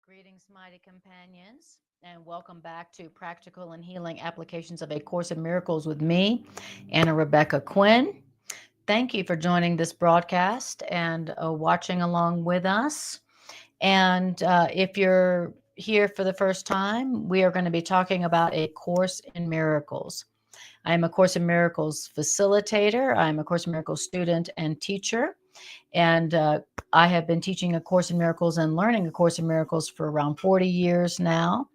Greetings, mighty companions, and welcome back to Practical and Healing Applications of A Course in Miracles with me, Anna Rebecca Quinn. Thank you for joining this broadcast and watching along with us. And if you're here for the first time, we are going to be talking about A Course in Miracles. I'm a Course in Miracles facilitator. I'm a Course in Miracles student and teacher. And I have been teaching A Course in Miracles and learning A Course in Miracles for around 40 years now.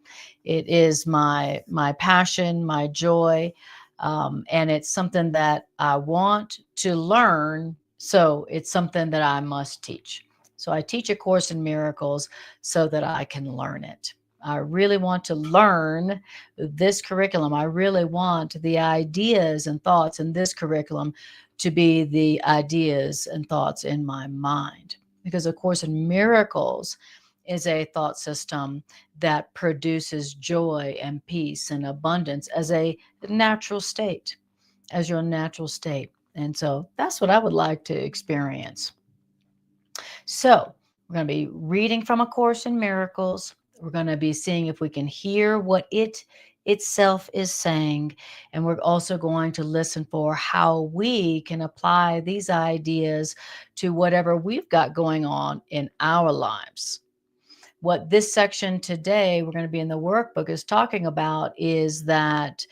It is my passion, my joy, and it's something that I want to learn. So it's something that I must teach. So I teach A Course in Miracles so that I can learn it. I really want to learn this curriculum. I really want the ideas and thoughts in this curriculum to be the ideas and thoughts in my mind. Because A Course in Miracles is a thought system that produces joy and peace and abundance as a natural state, as your natural state. And so that's what I would like to experience. So we're going to be reading from A Course in Miracles. We're going to be seeing if we can hear what it itself is saying. And we're also going to listen for how we can apply these ideas to whatever we've got going on in our lives. What this section today, we're going to be in the workbook, is talking about is that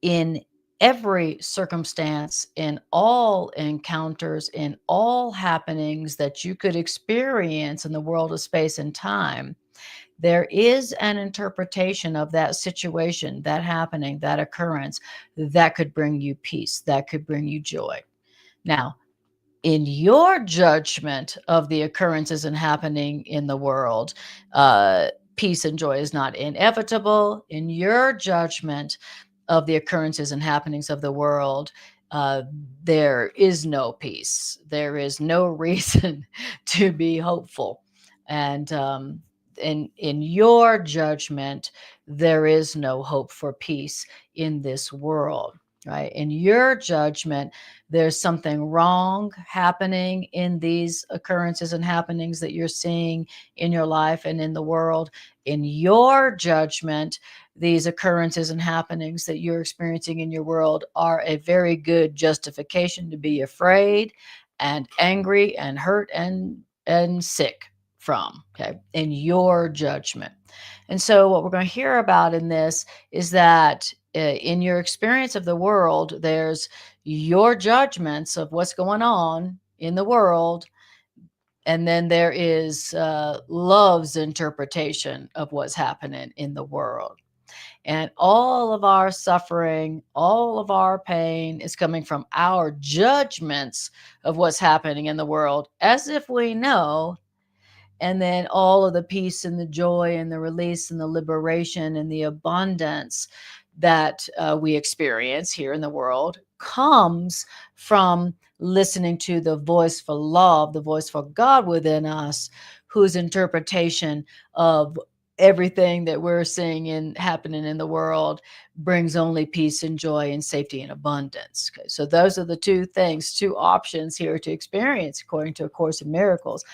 in every circumstance, in all encounters, in all happenings that you could experience in the world of space and time, there is an interpretation of that situation, that happening, that occurrence that could bring you peace, that could bring you joy. Now, in your judgment of the occurrences and happening in the world, peace and joy is not inevitable. In your judgment of the occurrences and happenings of the world, there is no peace. There is no reason to be hopeful. And in your judgment, there is no hope for peace in this world, right? In your judgment, there's something wrong happening in these occurrences and happenings that you're seeing in your life and in the world. In your judgment, these occurrences and happenings that you're experiencing in your world are a very good justification to be afraid and angry and hurt and sick from, okay, in your judgment. And so what we're going to hear about in this is that in your experience of the world, there's your judgments of what's going on in the world, and then there is love's interpretation of what's happening in the world. And all of our suffering, all of our pain is coming from our judgments of what's happening in the world, as if we know. And then all of the peace and the joy and the release and the liberation and the abundance that we experience here in the world comes from listening to the voice for love, the voice for God within us, whose interpretation of everything that we're seeing and happening in the world brings only peace and joy and safety and abundance. Okay, so those are the two things, two options here to experience according to A Course in Miracles.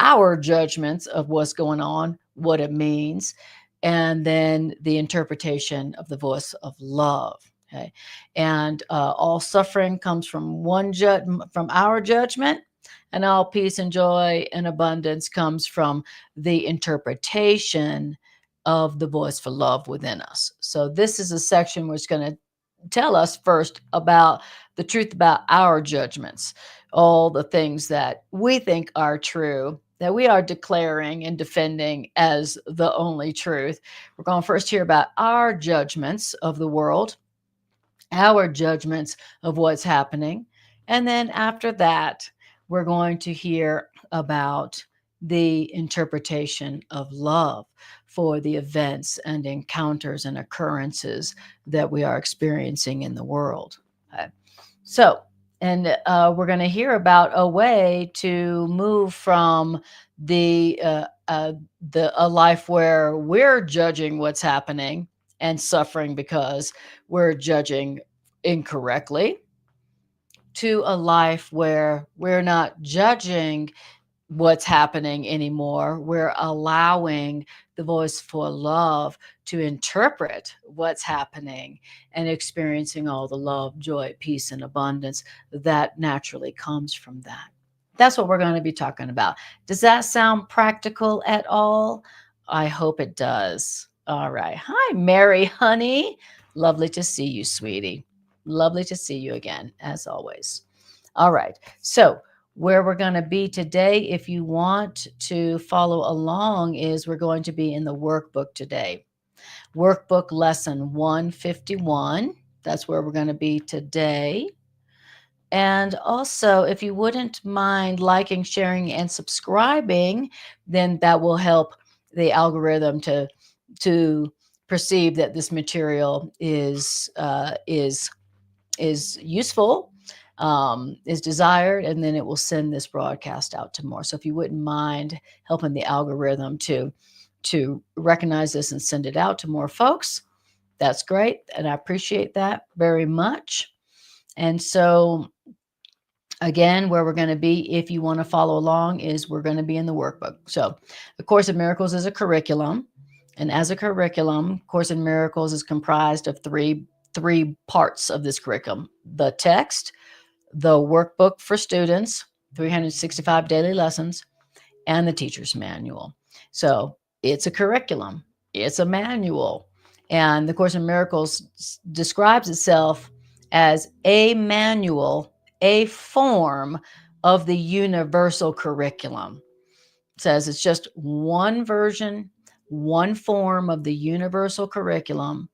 Our judgments of what's going on, what it means, and then the interpretation of the voice of love. Okay, and all suffering comes from from our judgment, and all peace and joy and abundance comes from the interpretation of the voice for love within us. So this is a section where it's going to tell us first about the truth about our judgments, all the things that we think are true, that we are declaring and defending as the only truth. We're going to first hear about our judgments of the world, our judgments of what's happening. And then after that, we're going to hear about the interpretation of love for the events and encounters and occurrences that we are experiencing in the world. Okay. So, and we're going to hear about a way to move from a life where we're judging what's happening and suffering because we're judging incorrectly, to a life where we're not judging what's happening anymore. We're allowing the voice for love to interpret what's happening and experiencing all the love, joy, peace, and abundance that naturally comes from that. That's what we're going to be talking about. Does that sound practical at all? I hope it does. All right. Hi, Mary, honey. Lovely to see you, sweetie. Lovely to see you again, as always. All right. So, where we're going to be today, if you want to follow along, is we're going to be in the workbook today. Workbook lesson 151. That's where we're going to be today. And also, if you wouldn't mind liking, sharing, and subscribing, then that will help the algorithm to perceive that this material is useful, is desired, and then it will send this broadcast out to more. So if you wouldn't mind helping the algorithm to recognize this and send it out to more folks, that's great, and I appreciate that very much. And so again, where we're going to be, if you want to follow along, is we're going to be in the workbook. So the Course in Miracles is a curriculum, and as a curriculum, Course in Miracles is comprised of three parts of this curriculum: the text, the workbook for students, 365 daily lessons, and the teacher's manual. So it's a curriculum, it's a manual. And the Course in Miracles describes itself as a manual, a form of the universal curriculum. It says it's just one version, one form of the universal curriculum,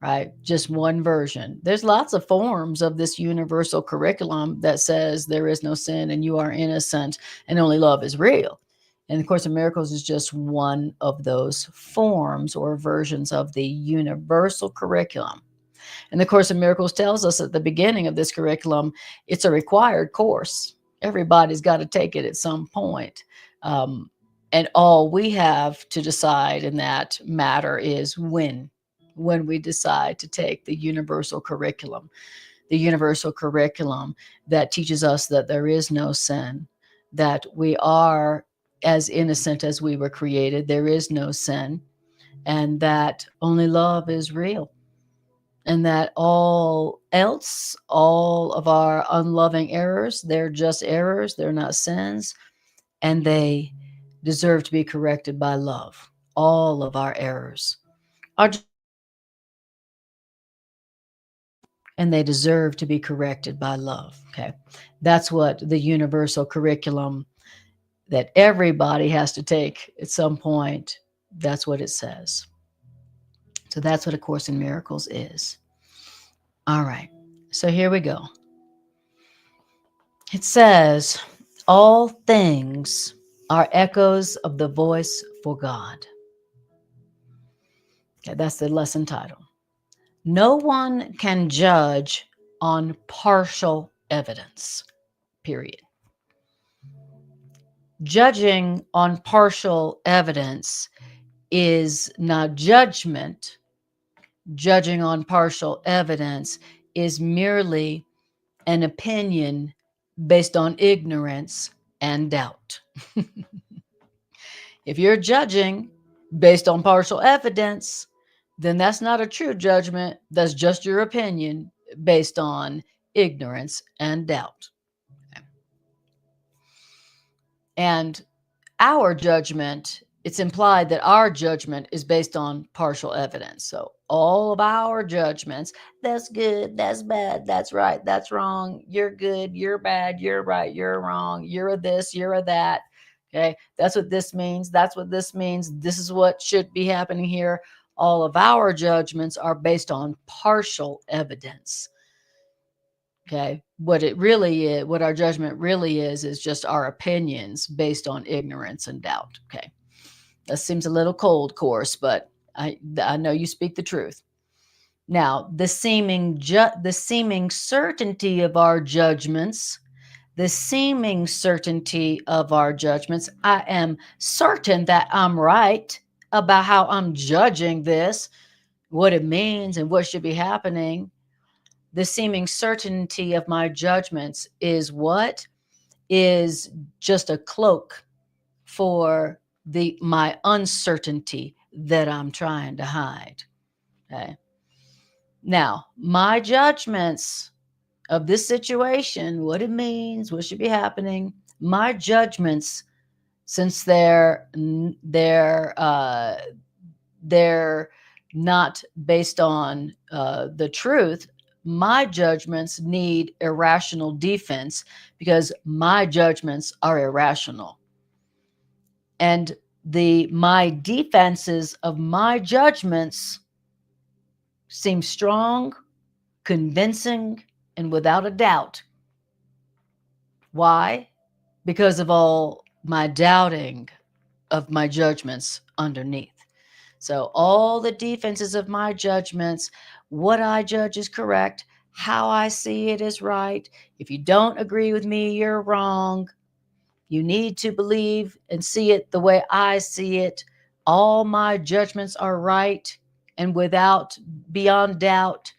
right? Just one version. There's lots of forms of this universal curriculum that says there is no sin and you are innocent and only love is real. And the Course in Miracles is just one of those forms or versions of the universal curriculum. And the Course in Miracles tells us at the beginning of this curriculum, it's a required course. Everybody's got to take it at some point. And all we have to decide in that matter is when we decide to take the universal curriculum that teaches us that there is no sin, that we are as innocent as we were created, there is no sin, and that only love is real, and that all else, all of our unloving errors, they're just errors, they're not sins, and they deserve to be corrected by love. All of our errors are, and they deserve to be corrected by love. Okay. That's what the universal curriculum that everybody has to take at some point, that's what it says. So that's what A Course in Miracles is. All right. So here we go. It says, all things are echoes of the voice for God. Okay, that's the lesson title. No one can judge on partial evidence, period. Judging on partial evidence is not judgment. Judging on partial evidence is merely an opinion based on ignorance and doubt. If you're judging based on partial evidence, then that's not a true judgment. That's just your opinion based on ignorance and doubt. Okay. And our judgment, it's implied that our judgment is based on partial evidence. So all of our judgments, that's good, that's bad, that's right, that's wrong, you're good, you're bad, you're right, you're wrong, you're a this, you're a that. Okay, that's what this means, that's what this means, this is what should be happening here. All of our judgments are based on partial evidence. Okay, what it really is, what our judgment really is just our opinions based on ignorance and doubt. Okay, that seems a little cold, course, but I know you speak the truth. Now, the seeming certainty of our judgments, I am certain that I'm right about how I'm judging this, what it means, and what should be happening. The seeming certainty of my judgments is what? is just a cloak for my uncertainty that I'm trying to hide. Okay. Now, my judgments of this situation, what it means, what should be happening, my judgments, since they're not based on the truth, my judgments need irrational defense because my judgments are irrational. And my defenses of my judgments seem strong, convincing, and without a doubt. Why? Because of all my doubting of my judgments underneath. So all the defenses of my judgments, what I judge is correct, how I see it is right. If you don't agree with me, you're wrong. You need to believe and see it the way I see it. All my judgments are right and without beyond doubt.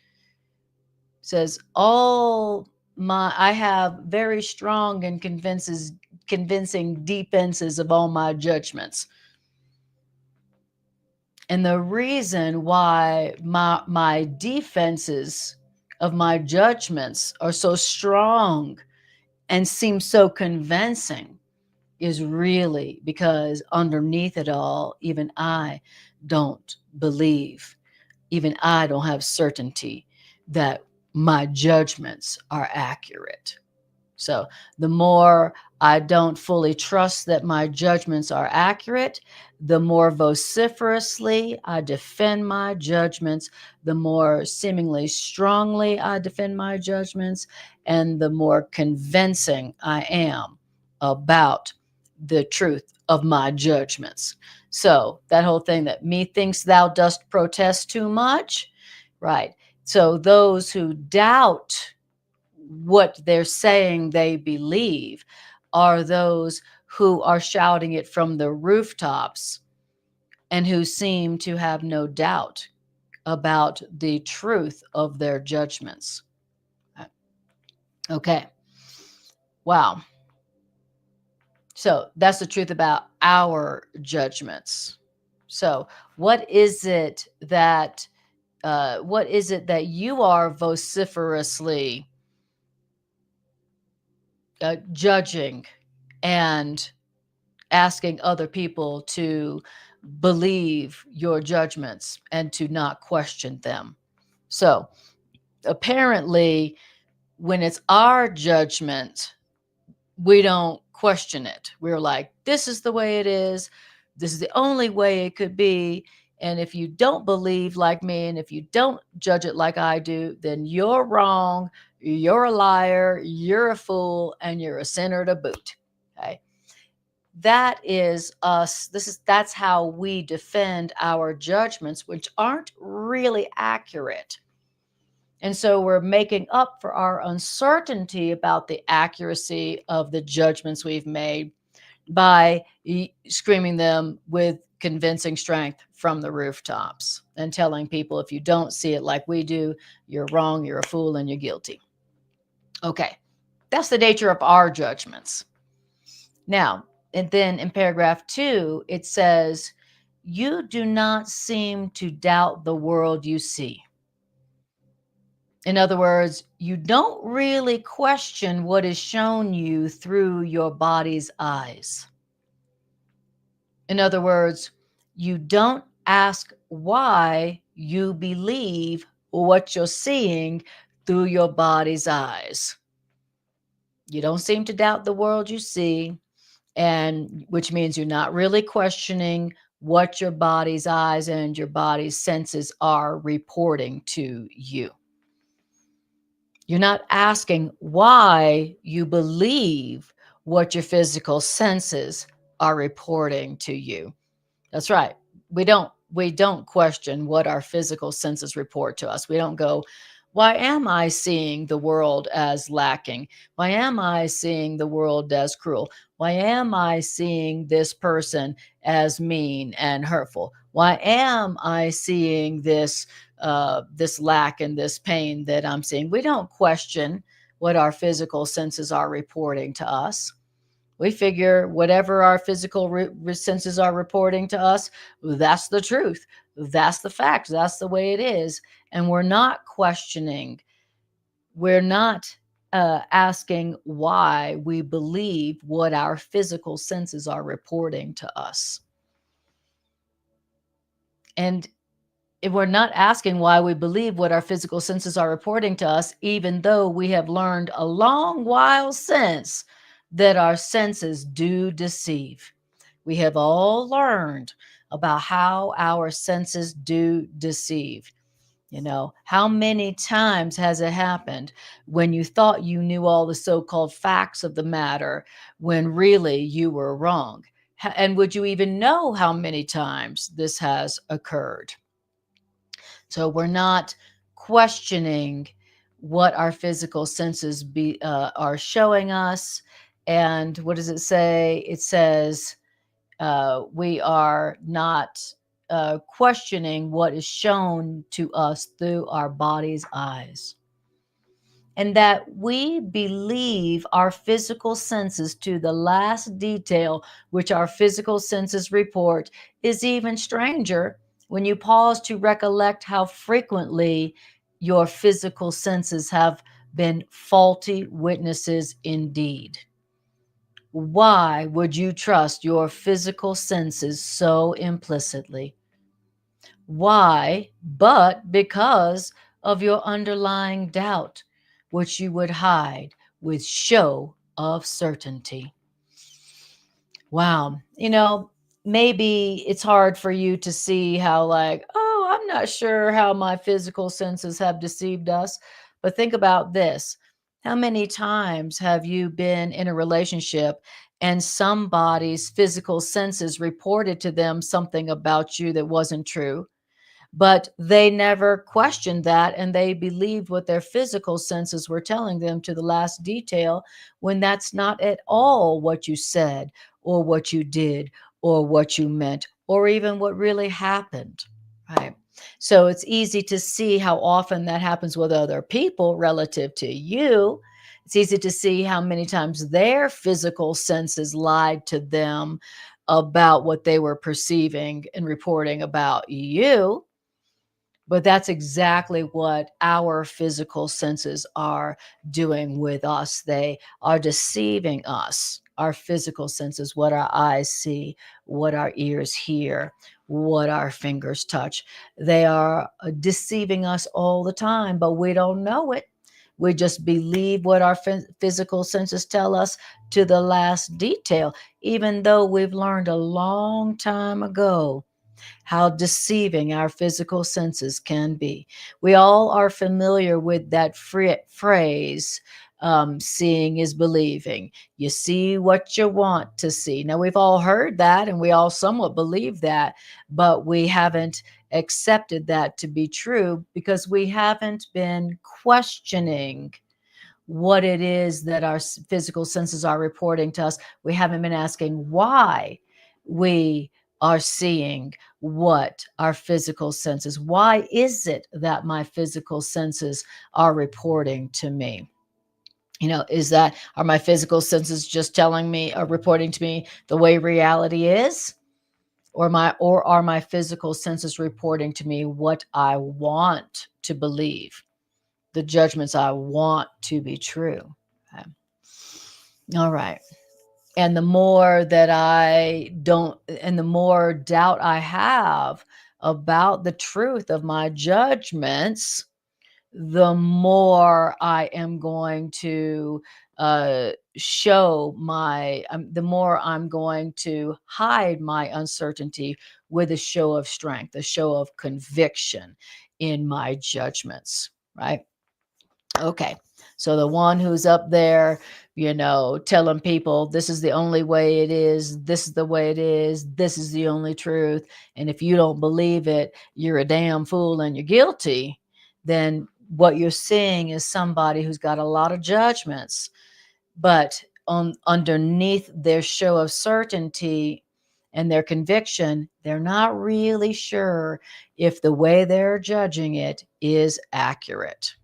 Says I have very strong and convincing defenses of all my judgments. And the reason why my defenses of my judgments are so strong and seem so convincing is really because underneath it all, even I don't believe, even I don't have certainty that my judgments are accurate. So the more I don't fully trust that my judgments are accurate, the more vociferously I defend my judgments, the more seemingly strongly I defend my judgments, and the more convincing I am about the truth of my judgments. So that whole thing that methinks thou dost protest too much, right? So those who doubt what they're saying they believe are those who are shouting it from the rooftops and who seem to have no doubt about the truth of their judgments. Okay. Wow. So that's the truth about our judgments. So what is it that you are vociferously judging and asking other people to believe your judgments and to not question them? So apparently, when it's our judgment, we don't question it. We're like, this is the way it is. This is the only way it could be. And if you don't believe like me, and if you don't judge it like I do, then you're wrong. You're a liar. You're a fool, and you're a sinner to boot. Okay. That is us. That's how we defend our judgments, which aren't really accurate. And so we're making up for our uncertainty about the accuracy of the judgments we've made by screaming them with convincing strength from the rooftops and telling people, if you don't see it like we do, you're wrong, you're a fool, and you're guilty. Okay, that's the nature of our judgments. Now, and then in paragraph 2, it says, you do not seem to doubt the world you see. In other words, you don't really question what is shown you through your body's eyes. In other words, you don't ask why you believe what you're seeing through your body's eyes. You don't seem to doubt the world you see, and which means you're not really questioning what your body's eyes and your body's senses are reporting to you. You're not asking why you believe what your physical senses are reporting to you. That's right. We don't question what our physical senses report to us. We don't go, why am I seeing the world as lacking? Why am I seeing the world as cruel? Why am I seeing this person as mean and hurtful? Why am I seeing this lack and this pain that I'm seeing? We don't question what our physical senses are reporting to us. We figure whatever our physical senses are reporting to us, that's the truth. That's the fact. That's the way it is. And we're not questioning, we're not asking why we believe what our physical senses are reporting to us. And if we're not asking why we believe what our physical senses are reporting to us, even though we have learned a long while since that our senses do deceive. We have all learned about how our senses do deceive. You know, how many times has it happened when you thought you knew all the so called facts of the matter when really you were wrong? And would you even know how many times this has occurred? So we're not questioning what our physical senses are showing us. And what does it say? It says we are not questioning what is shown to us through our body's eyes. And that we believe our physical senses to the last detail, which our physical senses report, is even stranger when you pause to recollect how frequently your physical senses have been faulty witnesses indeed. Why would you trust your physical senses so implicitly? Why? But because of your underlying doubt, which you would hide with show of certainty. Wow. You know, maybe it's hard for you to see how, like, oh, I'm not sure how my physical senses have deceived us. But think about this. How many times have you been in a relationship and somebody's physical senses reported to them something about you that wasn't true? But they never questioned that, and they believed what their physical senses were telling them to the last detail, when that's not at all what you said or what you did or what you meant or even what really happened. Right. So it's easy to see how often that happens with other people relative to you. It's easy to see how many times their physical senses lied to them about what they were perceiving and reporting about you. But that's exactly what our physical senses are doing with us. They are deceiving us, our physical senses, what our eyes see, what our ears hear, what our fingers touch. They are deceiving us all the time, but we don't know it. We just believe what our physical senses tell us to the last detail, even though we've learned a long time ago how deceiving our physical senses can be. We all are familiar with that phrase, seeing is believing. You see what you want to see. Now, we've all heard that and we all somewhat believe that, but we haven't accepted that to be true because we haven't been questioning what it is that our physical senses are reporting to us. We haven't been asking why we are seeing what our physical senses. Why is it that my physical senses are reporting to me? You know, are my physical senses just telling me or reporting to me the way reality is? Or are my physical senses reporting to me what I want to believe, the judgments I want to be true? Okay. All right. And the more that I don't, and the more doubt I have about the truth of my judgments, the more I am going to the more I'm going to hide my uncertainty with a show of strength, a show of conviction in my judgments, right? Okay. So the one who's up there, you know, telling people this is the only way it is, this is the way it is, this is the only truth. And if you don't believe it, you're a damn fool and you're guilty. Then what you're seeing is somebody who's got a lot of judgments, but underneath their show of certainty and their conviction, they're not really sure if the way they're judging it is accurate.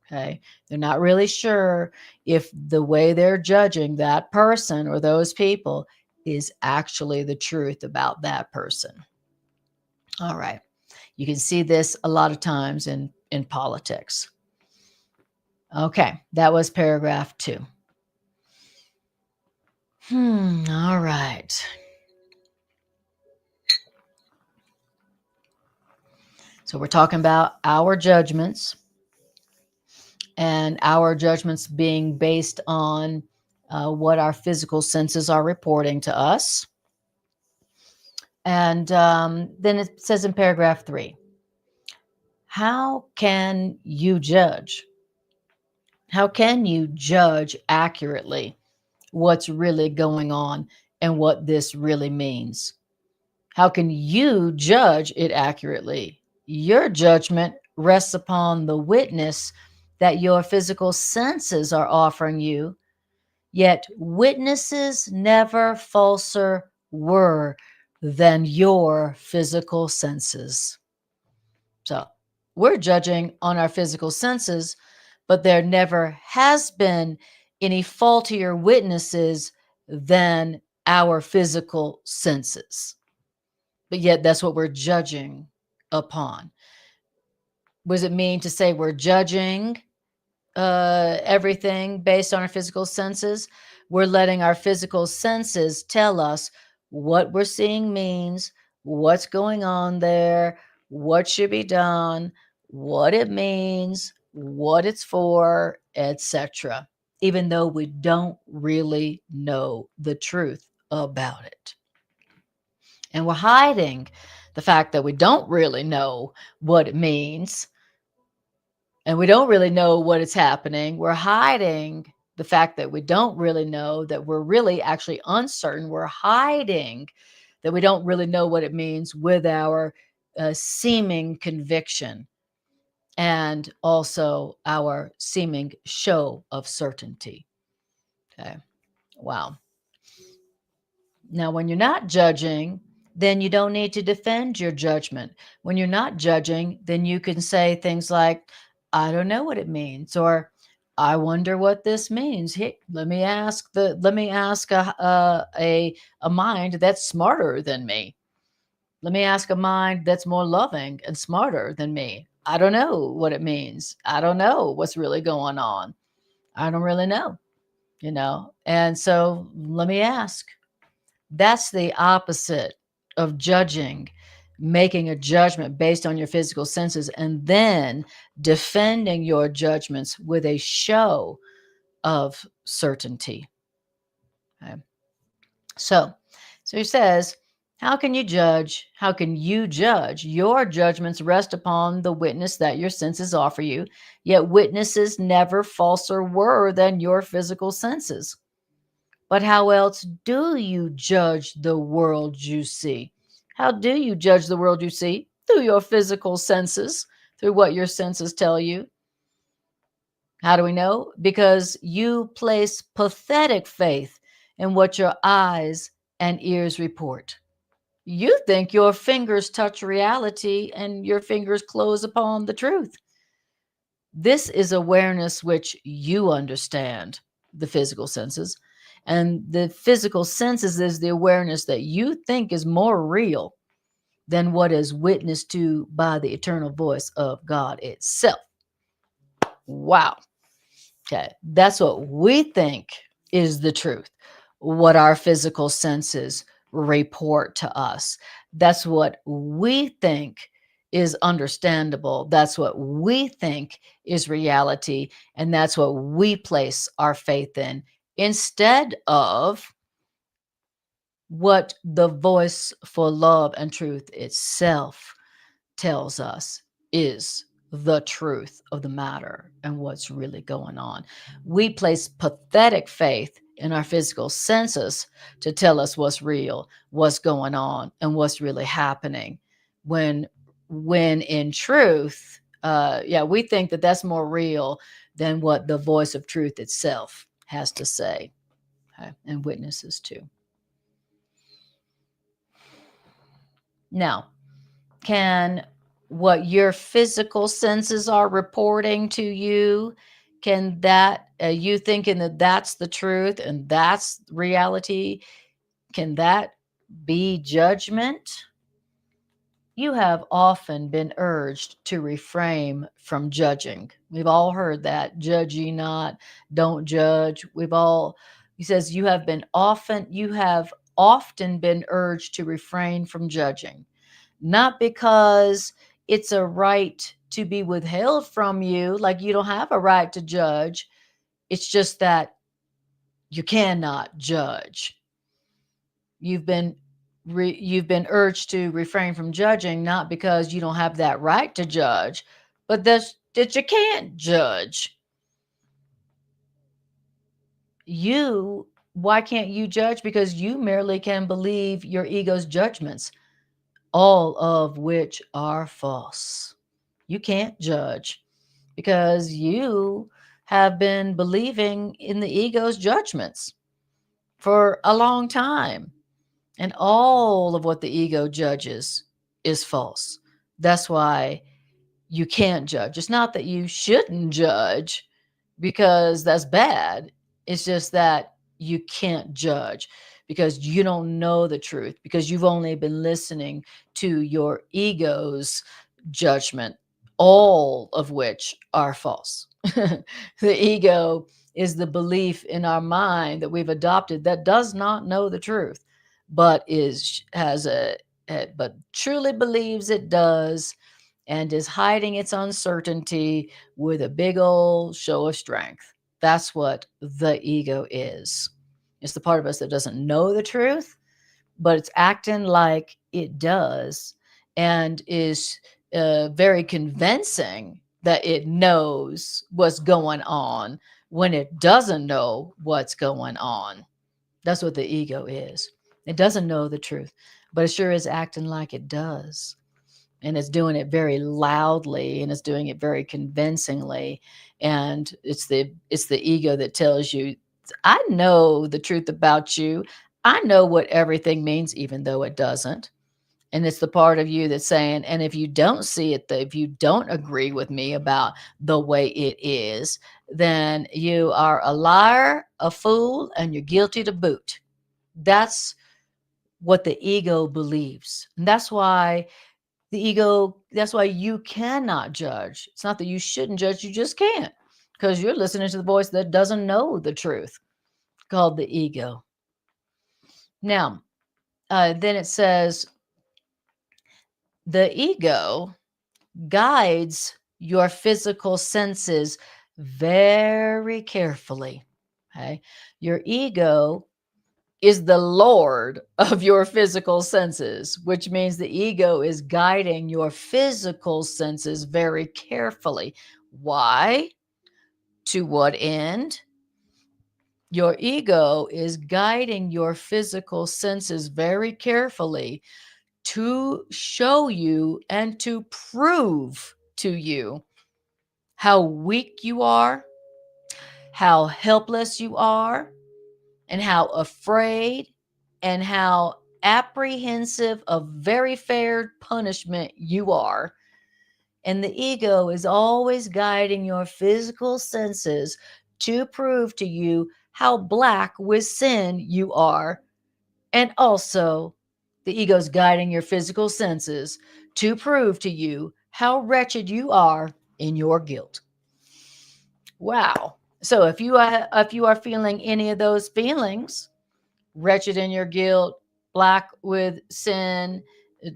Okay. They're not really sure if the way they're judging that person or those people is actually the truth about that person. All right. You can see this a lot of times in politics. Okay. That was paragraph 2. All right. So we're talking about our judgments, and our judgments being based on what our physical senses are reporting to us. And then it says in paragraph 3, how can you judge? How can you judge accurately what's really going on and what this really means? How can you judge it accurately? Your judgment rests upon the witness that your physical senses are offering you, yet witnesses never falser were than your physical senses. So we're judging on our physical senses, but there never has been any faultier witnesses than our physical senses. But yet that's what we're judging upon. What does it mean to say we're judging everything based on our physical senses? We're letting our physical senses tell us what we're seeing means, what's going on there, what should be done, what it means, what it's for, etc., even though we don't really know the truth about it. And we're hiding the fact that we don't really know what it means, and we don't really know what is happening. We're hiding the fact that we don't really know, that we're really actually uncertain. We're hiding that we don't really know what it means with our seeming conviction and also our seeming show of certainty. Okay. Wow. Now, when you're not judging, then you don't need to defend your judgment. When you're not judging, then you can say things like, I don't know what it means, or I wonder what this means. Hey, let me ask a mind that's smarter than me. Let me ask a mind that's more loving and smarter than me. I don't know what it means. I don't know what's really going on. I don't really know, And so let me ask. That's the opposite of judging, making a judgment based on your physical senses, and then defending your judgments with a show of certainty. Okay. So he says, how can you judge? How can you judge? Your judgments rest upon the witness that your senses offer you, yet witnesses never falser were than your physical senses. But how else do you judge the world you see? How do you judge the world you see? Through your physical senses, through what your senses tell you. How do we know? Because you place pathetic faith in what your eyes and ears report. You think your fingers touch reality and your fingers close upon the truth. This is awareness which you understand, the physical senses. And the physical senses is the awareness that you think is more real than what is witnessed to by the eternal voice of God itself. Wow. Okay. That's what we think is the truth, what our physical senses report to us. That's what we think is understandable. That's what we think is reality. And that's what we place our faith in instead of what the voice for love and truth itself tells us is the truth of the matter and what's really going on. We place pathetic faith in our physical senses to tell us what's real, what's going on, and what's really happening. When in truth, we think that that's more real than what the voice of truth itself has to say, okay, and witnesses to. Now, can what your physical senses are reporting to you, can that you thinking that that's the truth and that's reality, can that be judgment? You have often been urged to refrain from judging. We've all heard that. Judge ye not, don't judge. He says, you have often been urged to refrain from judging, not because it's a right to be withheld from you, like you don't have a right to judge. It's just that you cannot judge. You've been you've been urged to refrain from judging, not because you don't have that right to judge, but that you can't judge. You Why can't you judge? Because you merely can believe your ego's judgments, all of which are false. You can't judge because you have been believing in the ego's judgments for a long time. And all of what the ego judges is false. That's why you can't judge. It's not that you shouldn't judge because that's bad. It's just that you can't judge because you don't know the truth, because you've only been listening to your ego's judgment, all of which are false. The ego is the belief in our mind that we've adopted that does not know the truth, but but truly believes it does, and is hiding its uncertainty with a big old show of strength. That's what the ego is. It's the part of us that doesn't know the truth, but it's acting like it does, and is very convincing that it knows what's going on when it doesn't know what's going on. That's what the ego is. It doesn't know the truth, but it sure is acting like it does. And it's doing it very loudly, and it's doing it very convincingly. And it's the ego that tells you, I know the truth about you. I know what everything means, even though it doesn't. And it's the part of you that's saying, and if you don't see it, if you don't agree with me about the way it is, then you are a liar, a fool, and you're guilty to boot. That's what the ego believes. And that's why you cannot judge. It's not that you shouldn't judge, you just can't, because you're listening to the voice that doesn't know the truth, called the ego. Now, then it says, the ego guides your physical senses very carefully. Okay. Your ego is the Lord of your physical senses, which means the ego is guiding your physical senses very carefully. Why? To what end? Your ego is guiding your physical senses very carefully to show you and to prove to you how weak you are, how helpless you are, and how afraid and how apprehensive of very fair punishment you are. And the ego is always guiding your physical senses to prove to you how black with sin you are. And also, the ego is guiding your physical senses to prove to you how wretched you are in your guilt. Wow. So if you are feeling any of those feelings, wretched in your guilt, black with sin,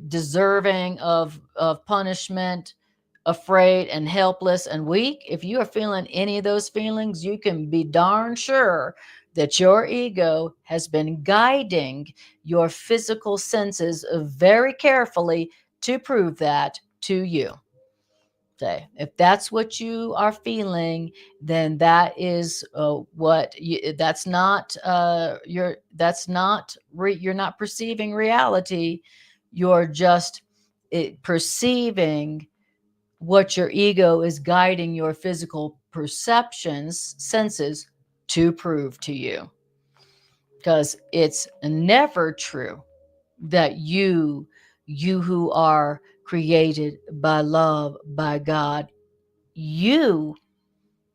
deserving of punishment, afraid and helpless and weak, if you are feeling any of those feelings, you can be darn sure that your ego has been guiding your physical senses very carefully to prove that to you. So if that's what you are feeling, then that is what you, that's not you're not perceiving reality. You're just perceiving what your ego is guiding your physical perceptions, senses, to prove to you. Because it's never true that you who are created by love, by God. You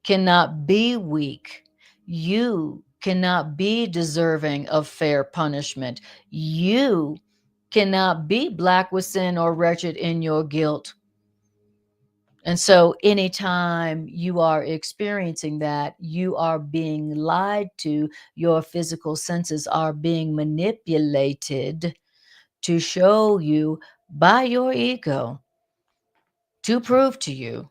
cannot be weak. You cannot be deserving of fair punishment. You cannot be black with sin or wretched in your guilt. And so, anytime you are experiencing that, you are being lied to, your physical senses are being manipulated to show you by your ego, to prove to you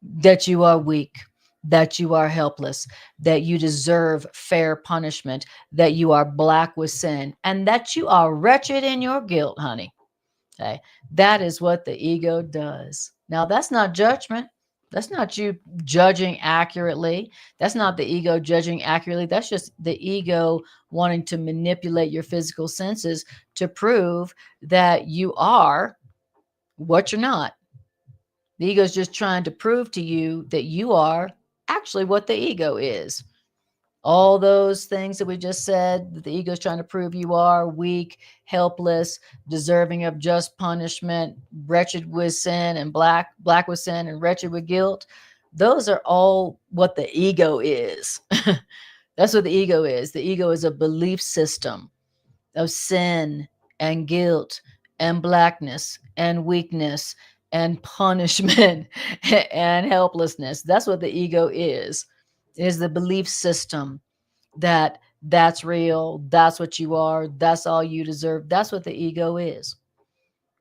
that you are weak, that you are helpless, that you deserve fair punishment, that you are black with sin, and that you are wretched in your guilt, honey. Okay. That is what the ego does. Now, that's not judgment. That's not you judging accurately. That's not the ego judging accurately. That's just the ego wanting to manipulate your physical senses to prove that you are what you're not. The ego is just trying to prove to you that you are actually what the ego is. All those things that we just said, that the ego is trying to prove you are weak, helpless, deserving of just punishment, wretched with sin, and black with sin, and wretched with guilt. Those are all what the ego is. That's what the ego is. The ego is a belief system of sin and guilt and blackness and weakness and punishment and helplessness. That's what the ego is the belief system that that's real, that's what you are, that's all you deserve. That's what the ego is.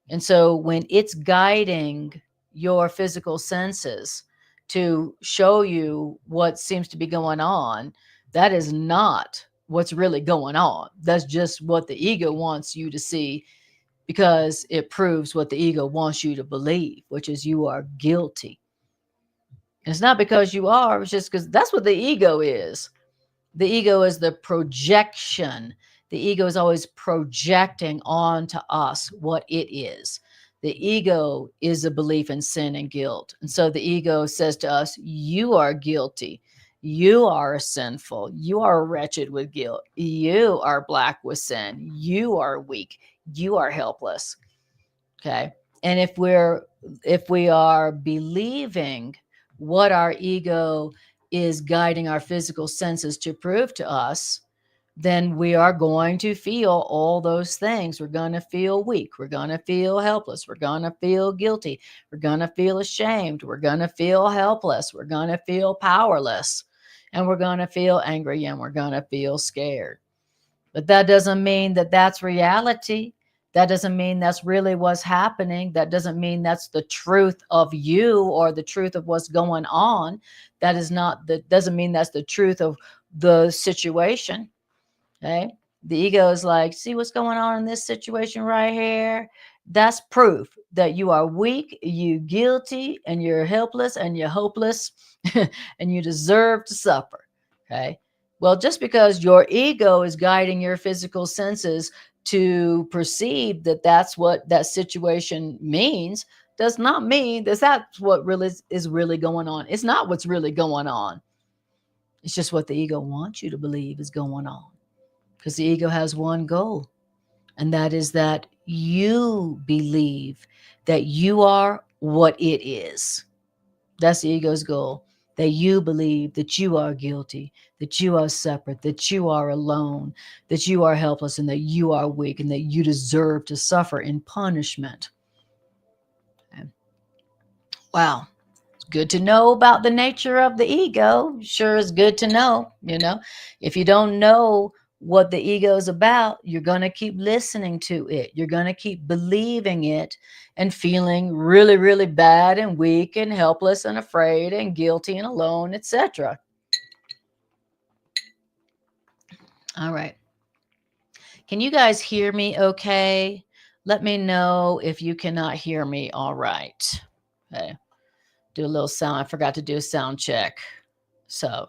And so when it's guiding your physical senses to show you what seems to be going on, that is not what's really going on. That's just what the ego wants you to see, because it proves what the ego wants you to believe, which is you are guilty. And it's not because you are, it's just because that's what the ego is. The ego is the projection. The ego is always projecting onto us what it is. The ego is a belief in sin and guilt. And so the ego says to us, you are guilty. You are sinful. You are wretched with guilt. You are black with sin. You are weak. You are helpless. Okay. And if we are believing what our ego is guiding our physical senses to prove to us, then we are going to feel all those things. We're going to feel weak. We're going to feel helpless. We're going to feel guilty. We're going to feel ashamed. We're going to feel helpless. We're going to feel powerless. And we're going to feel angry, and we're going to feel scared. But that doesn't mean that that's reality. That doesn't mean that's really what's happening. That doesn't mean that's the truth of you or the truth of what's going on. That doesn't mean that's the truth of the situation. Okay. The ego is like, see what's going on in this situation right here? That's proof that you are weak, you guilty, and you're helpless, and you're hopeless, and you deserve to suffer. Okay. Well, just because your ego is guiding your physical senses to perceive that that's what that situation means, does not mean that that's what really is really going on. It's not what's really going on. It's just what the ego wants you to believe is going on. Because the ego has one goal, and that is that you believe that you are what it is. That's the ego's goal, that you believe that you are guilty, that you are separate, that you are alone, that you are helpless, and that you are weak, and that you deserve to suffer in punishment. Okay. Wow. Good to know about the nature of the ego. Sure is good to know. If you don't know what the ego is about, you're going to keep listening to it. You're going to keep believing it and feeling really, really bad and weak and helpless and afraid and guilty and alone, etc. All right. Can you guys hear me okay? Let me know if you cannot hear me all right. Okay. Do a little sound. I forgot to do a sound check. So,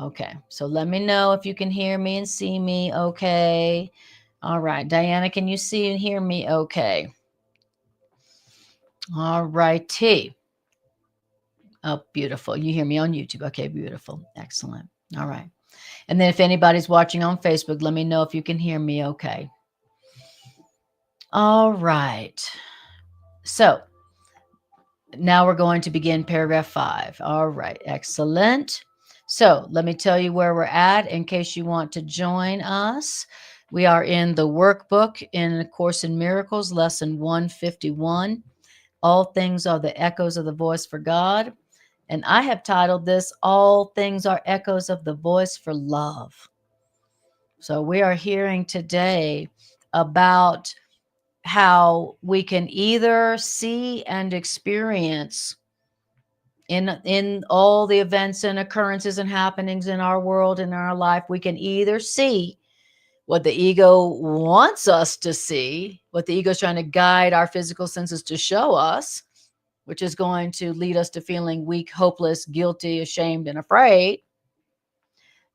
okay. So let me know if you can hear me and see me okay. All right. Diana, can you see and hear me okay? All righty. Oh, beautiful. You hear me on YouTube. Okay, beautiful. Excellent. All right. And then if anybody's watching on Facebook, let me know if you can hear me okay. All right. So now we're going to begin paragraph 5. All right. Excellent. So let me tell you where we're at in case you want to join us. We are in the workbook in A Course in Miracles, lesson 151. All things are the echoes of the voice for God. And I have titled this, All Things Are Echoes of the Voice for Love. So we are hearing today about how we can either see and experience in all the events and occurrences and happenings in our world and in our life, we can either see what the ego wants us to see, what the ego is trying to guide our physical senses to show us, which is going to lead us to feeling weak, hopeless, guilty, ashamed, and afraid,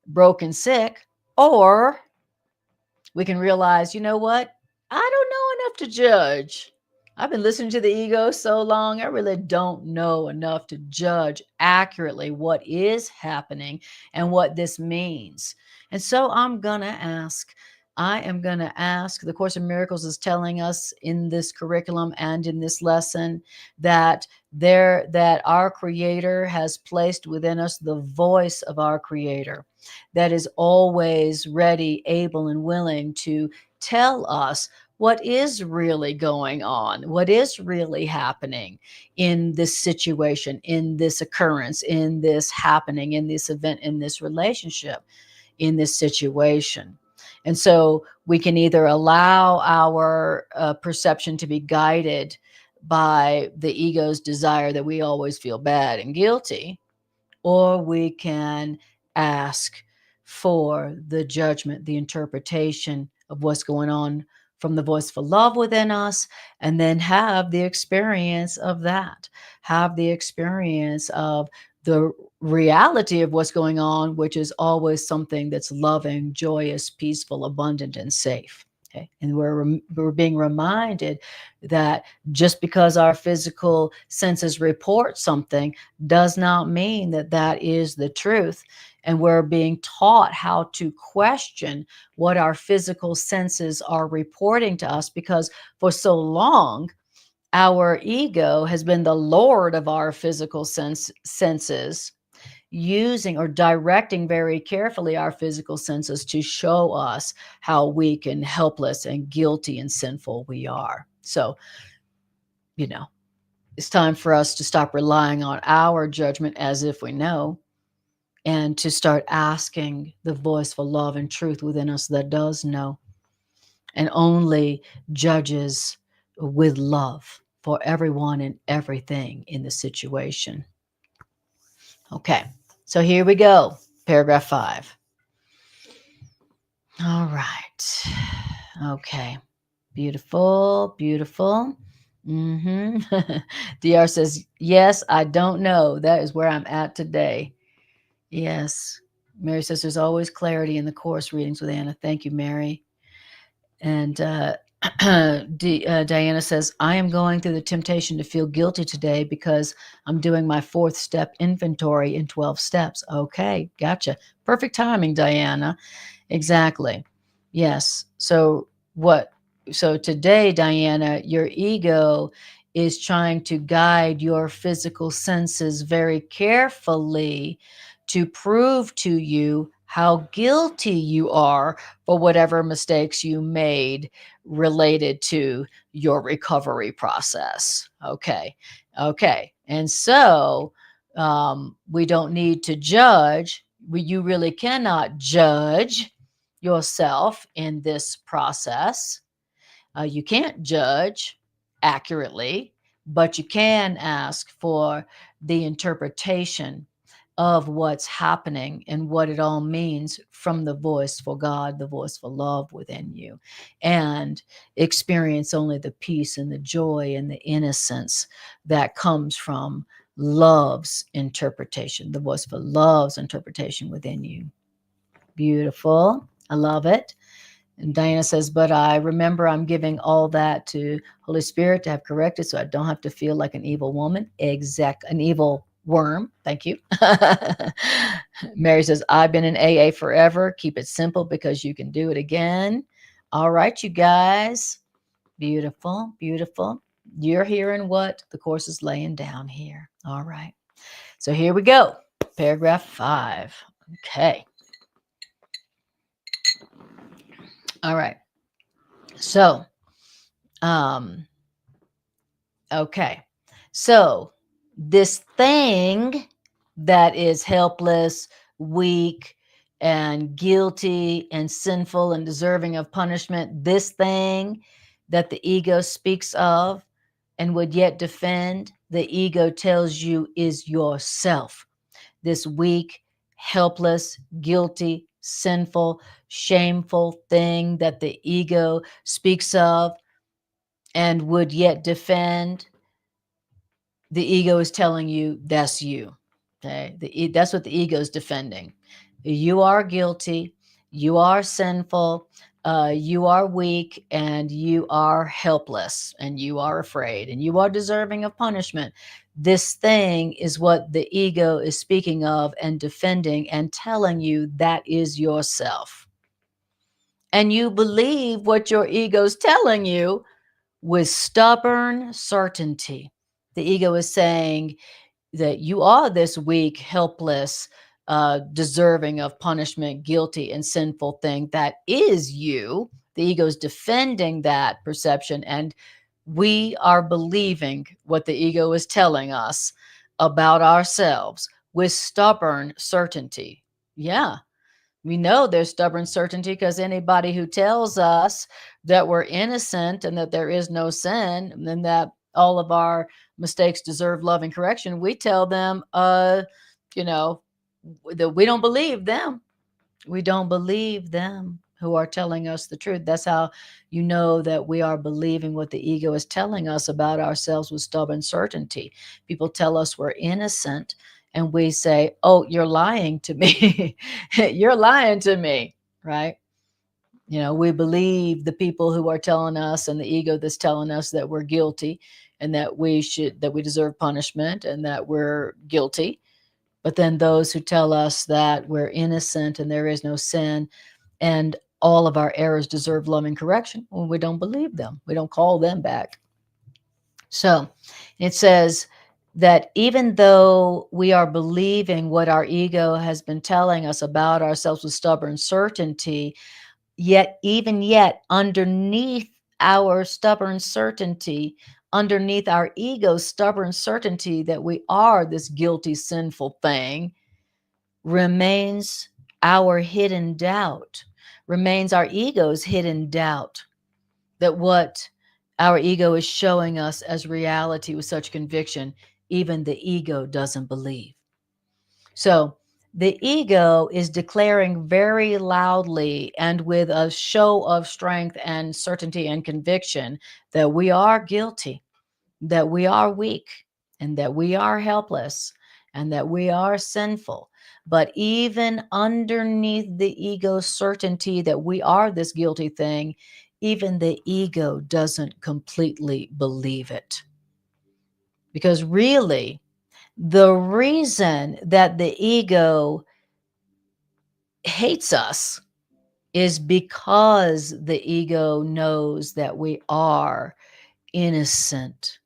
broken, sick, or we can realize, you know what? I don't know enough to judge. I've been listening to the ego so long, I really don't know enough to judge accurately what is happening and what this means. And so I am going to ask, the Course in Miracles is telling us in this curriculum and in this lesson that that our Creator has placed within us the voice of our Creator that is always ready, able, and willing to tell us what is really going on, what is really happening in this situation, in this occurrence, in this happening, in this event, in this relationship, in this situation. And so we can either allow our perception to be guided by the ego's desire that we always feel bad and guilty, or we can ask for the judgment, the interpretation of what's going on from the voice for love within us, and then have the experience of that, have the experience of the reality of what's going on, which is always something that's loving, joyous, peaceful, abundant, and safe. Okay. And we're being reminded that just because our physical senses report something does not mean that that is the truth. And we're being taught how to question what our physical senses are reporting to us, because for so long, our ego has been the lord of our physical senses, using or directing very carefully our physical senses to show us how weak and helpless and guilty and sinful we are. So, it's time for us to stop relying on our judgment as if we know, and to start asking the voice for love and truth within us that does know and only judges with love for everyone and everything in the situation. Okay, so here we go. Paragraph 5. All right. Okay. Beautiful, beautiful. DR says, yes, I don't know. That is where I'm at today. Yes. Mary says, there's always clarity in the course readings with Anna. Thank you, Mary. And Diana says, I am going through the temptation to feel guilty today because I'm doing my 4th step inventory in 12 steps. Okay, gotcha. Perfect timing, Diana. Exactly. Yes. So today, Diana, your ego is trying to guide your physical senses very carefully to prove to you how guilty you are for whatever mistakes you made related to your recovery process. Okay. And so we don't need to judge. You really cannot judge yourself in this process. You can't judge accurately, but you can ask for the interpretation of what's happening and what it all means from the voice for God, the voice for love within you, and experience only the peace and the joy and the innocence that comes from love's interpretation, the voice for love's interpretation within you. Beautiful. I love it. And Diana says, but I remember I'm giving all that to Holy Spirit to have corrected so I don't have to feel like an evil woman. An evil worm. Thank you. Mary says, I've been in AA forever. Keep it simple because you can do it again. All right, you guys. Beautiful, beautiful. You're hearing what the course is laying down here. All right. So here we go. Paragraph 5. Okay. All right. So, um, okay. So this thing that is helpless, weak, and guilty and sinful and deserving of punishment, this thing that the ego speaks of and would yet defend, the ego tells you is yourself. This weak, helpless, guilty, sinful, shameful thing that the ego speaks of and would yet defend, the ego is telling you that's you. Okay, that's what the ego is defending. You are guilty, you are sinful, you are weak, and you are helpless, and you are afraid, and you are deserving of punishment. This thing is what the ego is speaking of and defending and telling you that is yourself. And you believe what your ego's telling you with stubborn certainty. The ego is saying that you are this weak, helpless, deserving of punishment, guilty, and sinful thing. That is you. The ego is defending that perception, and we are believing what the ego is telling us about ourselves with stubborn certainty. Yeah, we know there's stubborn certainty because anybody who tells us that we're innocent and that there is no sin and that all of our mistakes deserve love and correction, we tell them, you know, that we don't believe them. We don't believe them who are telling us the truth. That's how you know that we are believing what the ego is telling us about ourselves with stubborn certainty. People tell us we're innocent, and we say, "Oh, you're lying to me. You're lying to me," right? We believe the people who are telling us and the ego that's telling us that we're guilty and that we deserve punishment and that we're guilty. But then those who tell us that we're innocent and there is no sin and all of our errors deserve loving correction, well, we don't believe them. We don't call them back. So it says that even though we are believing what our ego has been telling us about ourselves with stubborn certainty, even yet, underneath our stubborn certainty, underneath our ego's stubborn certainty that we are this guilty, sinful thing, remains our hidden doubt, remains our ego's hidden doubt that what our ego is showing us as reality with such conviction, even the ego doesn't believe. So the ego is declaring very loudly and with a show of strength and certainty and conviction that we are guilty, that we are weak, and that we are helpless, and that we are sinful. But even underneath the ego's certainty that we are this guilty thing, even the ego doesn't completely believe it. Because really, the reason that the ego hates us is because the ego knows that we are innocent,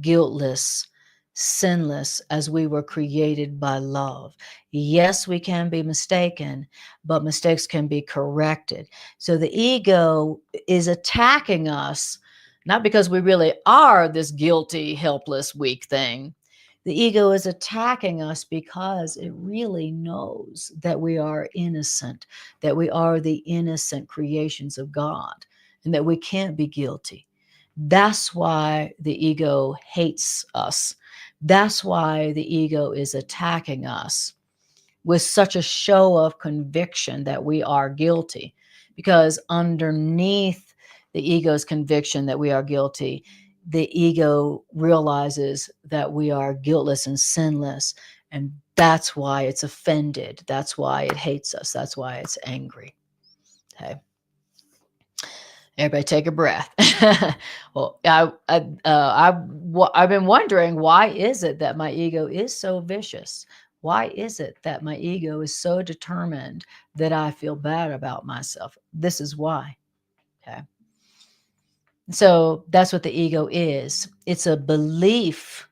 guiltless, sinless as we were created by love. Yes, we can be mistaken, but mistakes can be corrected. So the ego is attacking us, not because we really are this guilty, helpless, weak thing. The ego is attacking us because it really knows that we are innocent, that we are the innocent creations of God, and that we can't be guilty. That's why the ego hates us. That's why the ego is attacking us with such a show of conviction that we are guilty. Because underneath the ego's conviction that we are guilty, the ego realizes that we are guiltless and sinless. And that's why it's offended. That's why it hates us. That's why it's angry. Okay. Everybody take a breath. Well, I've been wondering, why is it that my ego is so vicious? Why is it that my ego is so determined that I feel bad about myself? This is why. Okay. So that's what the ego is. It's a belief.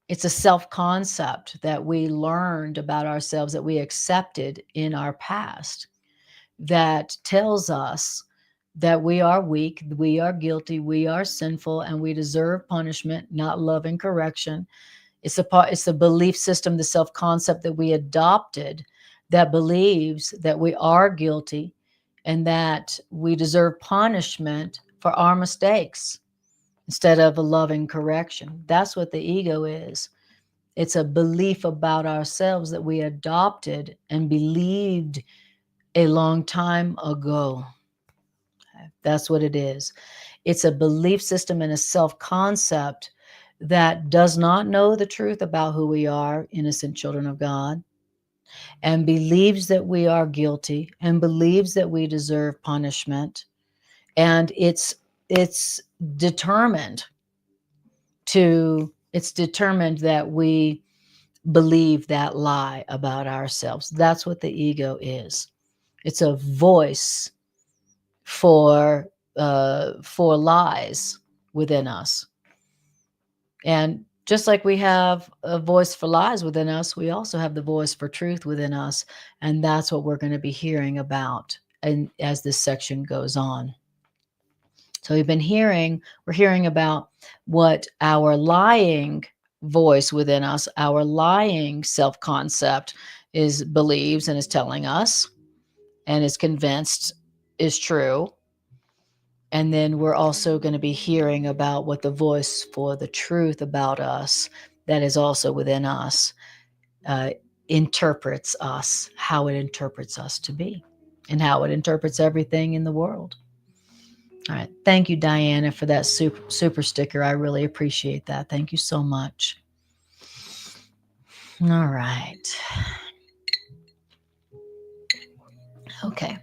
It's a self-concept that we learned about ourselves, that we accepted in our past, that tells us that we are weak, we are guilty, we are sinful, and we deserve punishment, not love and correction. It's the belief system, the self-concept that we adopted, that believes that we are guilty and that we deserve punishment for our mistakes instead of a loving correction. That's what the ego is. It's a belief about ourselves that we adopted and believed a long time ago. That's what it is. It's a belief system and a self-concept that does not know the truth about who we are, innocent children of God, and believes that we are guilty and believes that we deserve punishment. And it's determined it's determined that we believe that lie about ourselves. That's what the ego is. It's a voice for lies within us. And just like we have a voice for lies within us, we also have the voice for truth within us. And that's what we're going to be hearing about and as this section goes on. So we're hearing about what our lying voice within us, our lying self-concept believes and is telling us and is convinced is true. And then we're also going to be hearing about what the voice for the truth about us that is also within us interprets us, how it interprets us to be, and how it interprets everything in the world. All right. Thank you, Diana, for that super sticker. I really appreciate that. Thank you so much. All right. Okay.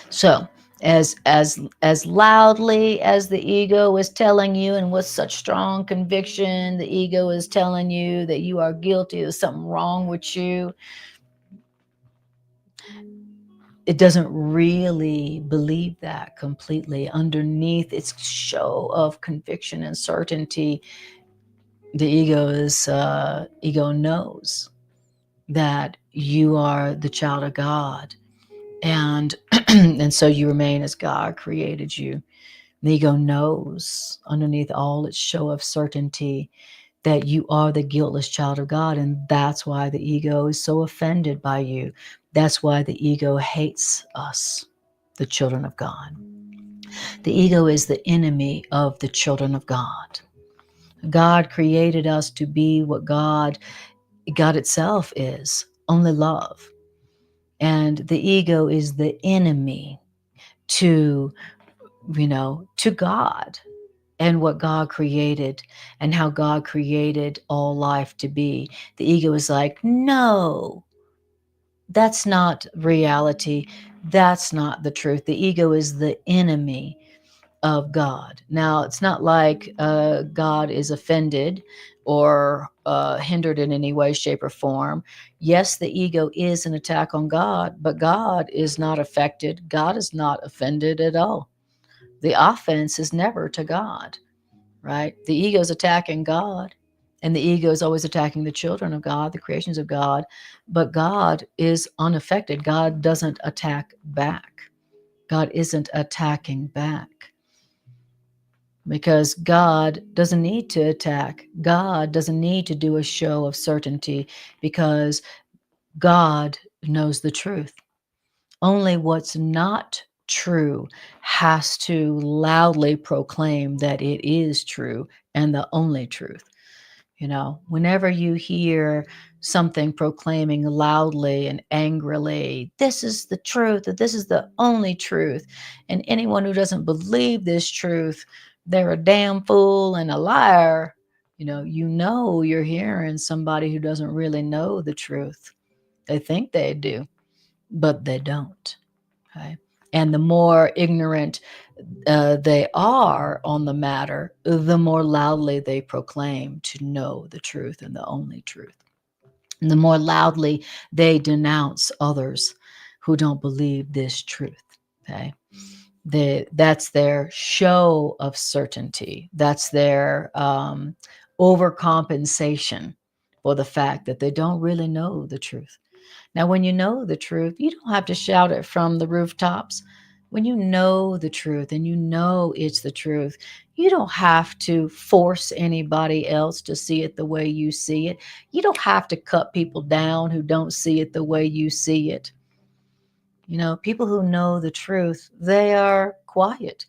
So as loudly as the ego is telling you, and with such strong conviction, the ego is telling you that you are guilty, there's something wrong with you, it doesn't really believe that completely. Underneath its show of conviction and certainty, the ego knows that you are the child of God, and and so you remain as God created you. The ego knows underneath all its show of certainty that you are the guiltless child of God, and that's why the ego is so offended by you. That's why the ego hates us, the children of God. The ego is the enemy of the children of God. God created us to be what God itself is, only love. And the ego is the enemy to God and what God created and how God created all life to be. The ego is like, no, that's not reality. That's not the truth. The ego is the enemy of God. Now, it's not like God is offended or hindered in any way, shape, or form. Yes, the ego is an attack on God, but God is not affected. God is not offended at all. The offense is never to God, right? The ego is attacking God, and the ego is always attacking the children of God, the creations of God, but God is unaffected. God doesn't attack back. God isn't attacking back because God doesn't need to attack. God doesn't need to do a show of certainty because God knows the truth. Only what's not true has to loudly proclaim that it is true and the only truth. Whenever you hear something proclaiming loudly and angrily, this is the truth, that this is the only truth, and anyone who doesn't believe this truth, they're a damn fool and a liar. You're hearing somebody who doesn't really know the truth. They think they do, but they don't. Okay? And the more ignorant they are on the matter, the more loudly they proclaim to know the truth and the only truth. And the more loudly they denounce others who don't believe this truth. Okay. That's their show of certainty. That's their overcompensation for the fact that they don't really know the truth. Now, when you know the truth, you don't have to shout it from the rooftops. When you know the truth and you know it's the truth, you don't have to force anybody else to see it the way you see it. You don't have to cut people down who don't see it the way you see it. People who know the truth, they are quiet.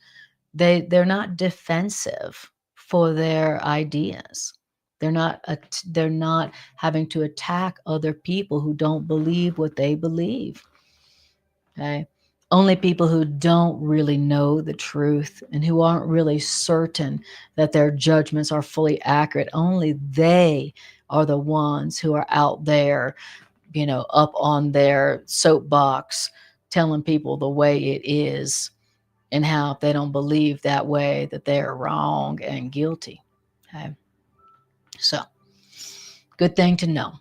They're not defensive for their ideas. They're not having to attack other people who don't believe what they believe. Okay. Only people who don't really know the truth and who aren't really certain that their judgments are fully accurate, only they are the ones who are out there, up on their soapbox telling people the way it is, and how if they don't believe that way, that they're wrong and guilty. Okay. So, good thing to know.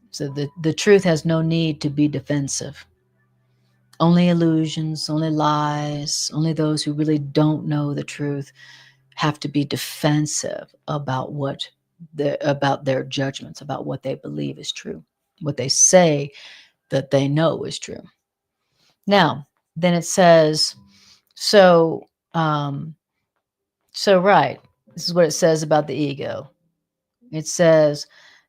So the truth has no need to be defensive. Only illusions, only lies, only those who really don't know the truth have to be defensive about about their judgments, about what they believe is true, what they say that they know is true. Now, then it says, so right, this is what it says about the ego. It says,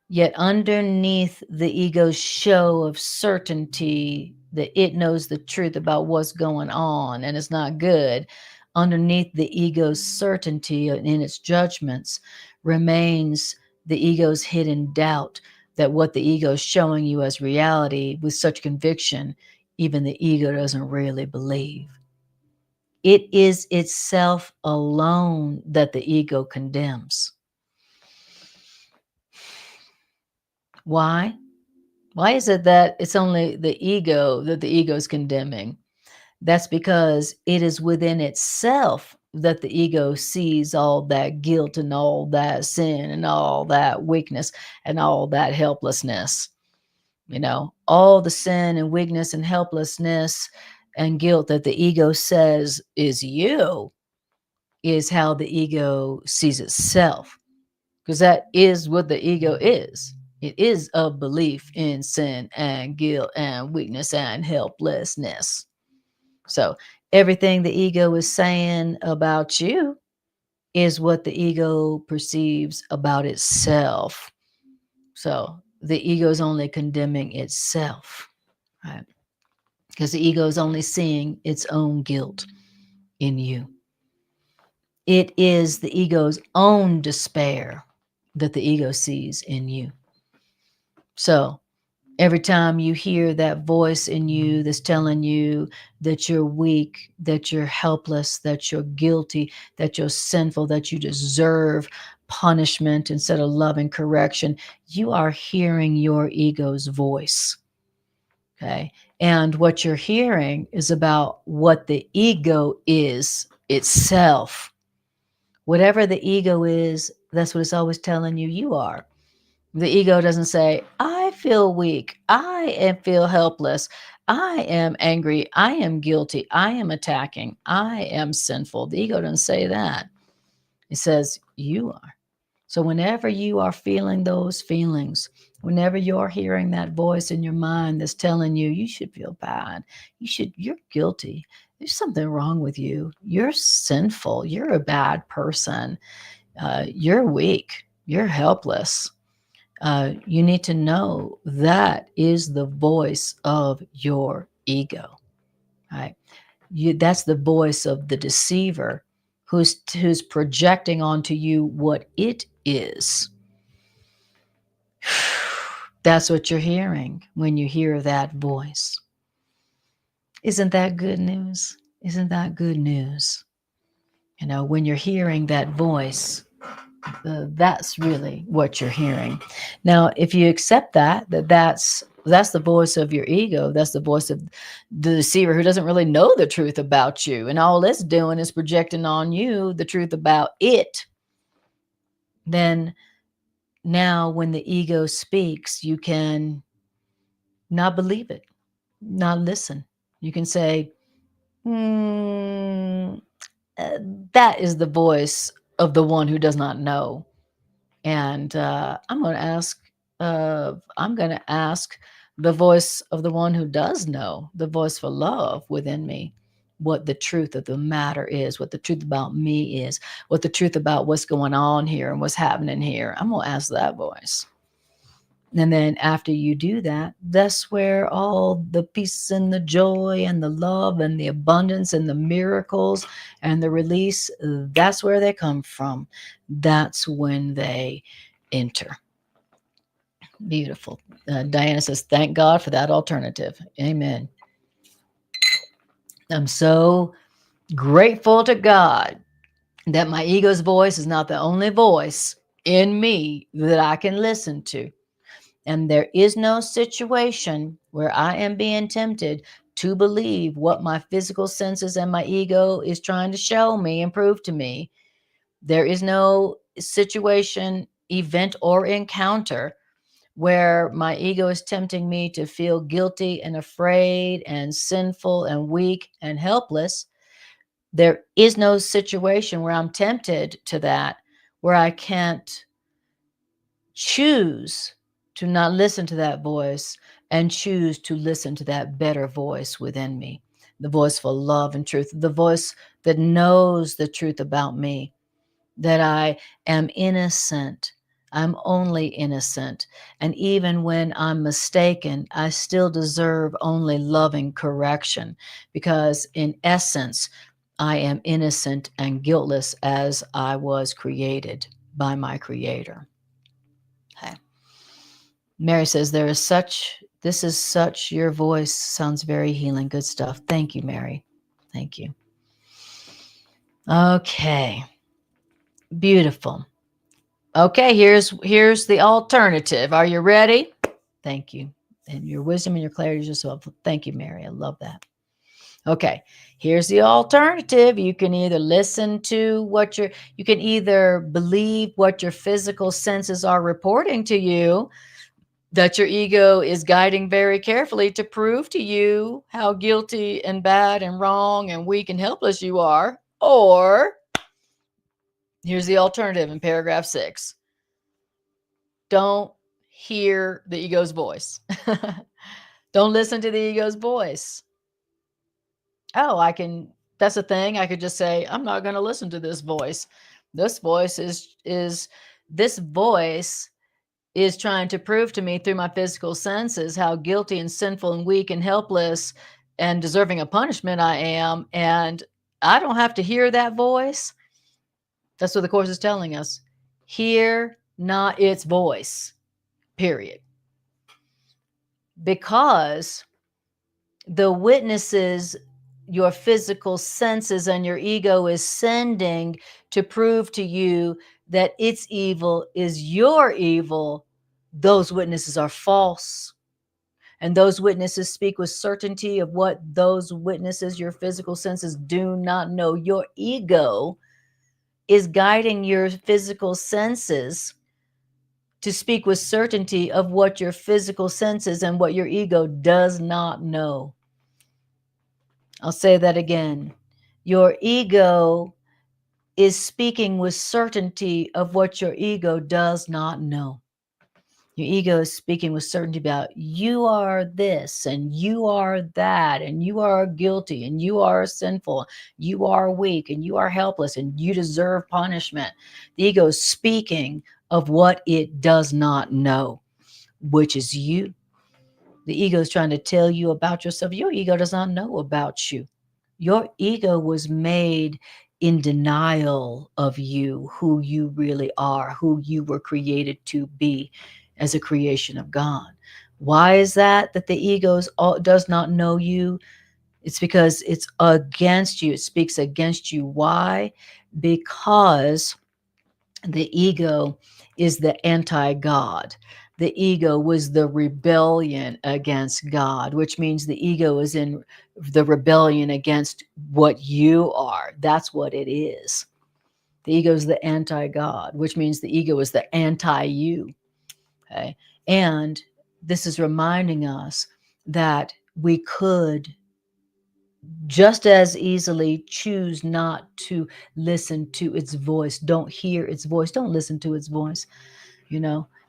yet underneath the ego's show of certainty that it knows the truth about what's going on and it's not good, underneath the ego's certainty in its judgments remains the ego's hidden doubt that what the ego is showing you as reality with such conviction, even the ego doesn't really believe. It is itself alone that the ego condemns. Why? Why is it that it's only the ego that the ego is condemning? That's because it is within itself that the ego sees all that guilt and all that sin and all that weakness and all that helplessness. All the sin and weakness and helplessness and guilt that the ego says is you is how the ego sees itself, because that is what the ego is. It is a belief in sin and guilt and weakness and helplessness. So everything the ego is saying about you is what the ego perceives about itself. So the ego is only condemning itself, right? Because the ego is only seeing its own guilt in you. It is the ego's own despair that the ego sees in you. So every time you hear that voice in you that's telling you that you're weak, that you're helpless, that you're guilty, that you're sinful, that you deserve punishment instead of love and correction, you are hearing your ego's voice. Okay. And what you're hearing is about what the ego is itself. Whatever the ego is, that's what it's always telling you you are. The ego doesn't say, I feel weak. I feel helpless. I am angry. I am guilty. I am attacking. I am sinful. The ego doesn't say that. It says, you are. So whenever you are feeling those feelings, whenever you're hearing that voice in your mind that's telling you, you should feel bad. You're guilty. There's something wrong with you. You're sinful. You're a bad person. You're weak. You're helpless. You need to know that is the voice of your ego, right? That's the voice of the deceiver who's projecting onto you what it is. That's what you're hearing when you hear that voice. Isn't that good news? Isn't that good news? When you're hearing that voice, that's really what you're hearing. Now, if you accept that's the voice of your ego, that's the voice of the deceiver who doesn't really know the truth about you, and all it's doing is projecting on you the truth about it, then now when the ego speaks, you can not believe it, not listen. You can say, Hmm, that is the voice of the one who does not know. And I'm going to ask the voice of the one who does know, the voice for love within me, what the truth of the matter is, what the truth about me is, what the truth about what's going on here and what's happening here. I'm going to ask that voice. And then after you do that, that's where all the peace and the joy and the love and the abundance and the miracles and the release, that's where they come from. That's when they enter. Beautiful. Diana says, thank God for that alternative. Amen. I'm so grateful to God that my ego's voice is not the only voice in me that I can listen to. And there is no situation where I am being tempted to believe what my physical senses and my ego is trying to show me and prove to me. There is no situation, event, or encounter where my ego is tempting me to feel guilty and afraid and sinful and weak and helpless. There is no situation where I'm tempted to that, where I can't choose to not listen to that voice and choose to listen to that better voice within me, the voice for love and truth, the voice that knows the truth about me, that I am innocent. I'm only innocent. And even when I'm mistaken, I still deserve only loving correction because, in essence, I am innocent and guiltless as I was created by my Creator. Okay. Mary says, this is such, your voice sounds very healing. Good stuff. Thank you, Mary. Thank you. Okay. Beautiful. Okay, here's the alternative. Are you ready? Thank you. And your wisdom and your clarity is just so helpful. Thank you, Mary. I love that. Okay, here's the alternative. You can either listen to you can either believe what your physical senses are reporting to you, that your ego is guiding very carefully to prove to you how guilty and bad and wrong and weak and helpless you are. Or here's the alternative in paragraph 6. Don't hear the ego's voice. Don't listen to the ego's voice. Oh, that's a thing. I could just say, I'm not going to listen to this voice. This voice this voice is trying to prove to me through my physical senses how guilty and sinful and weak and helpless and deserving of punishment I am. And I don't have to hear that voice. That's what the Course is telling us. Hear not its voice, period. Because the witnesses your physical senses and your ego is sending to prove to you that its evil is your evil, those witnesses are false. And those witnesses speak with certainty of what those witnesses, your physical senses, do not know. Your ego is guiding your physical senses to speak with certainty of what your physical senses and what your ego does not know. I'll say that again. Your ego is speaking with certainty of what your ego does not know. Your ego is speaking with certainty about you are this and you are that and you are guilty and you are sinful, you are weak and you are helpless and you deserve punishment. The ego is speaking of what it does not know, which is you. The ego is trying to tell you about yourself. Your ego does not know about you. Your ego was made in denial of you, who you really are, who you were created to be as a creation of God. Why is that the ego does not know you? It's because it's against you. It speaks against you. Why? Because the ego is the anti-God. The ego was the rebellion against God, which means the ego is in the rebellion against what you are. That's what it is. The ego is the anti-God, which means the ego is the anti-you. Okay. And this is reminding us that we could just as easily choose not to listen to its voice. Don't hear its voice. Don't listen to its voice.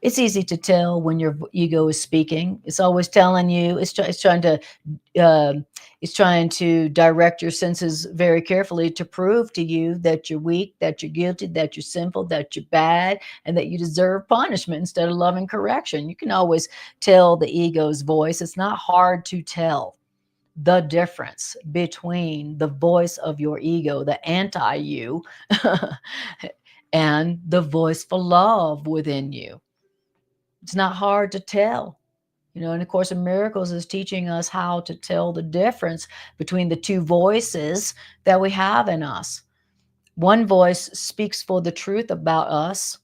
It's easy to tell when your ego is speaking. It's always telling you, uh, it's trying to direct your senses very carefully to prove to you that you're weak, that you're guilty, that you're sinful, that you're bad, and that you deserve punishment instead of loving correction. You can always tell the ego's voice. It's not hard to tell the difference between the voice of your ego, the anti you, and the voice for love within you. It's not hard to tell. And of course, in Miracles is teaching us how to tell the difference between the two voices that we have in us. One voice speaks for the truth about us,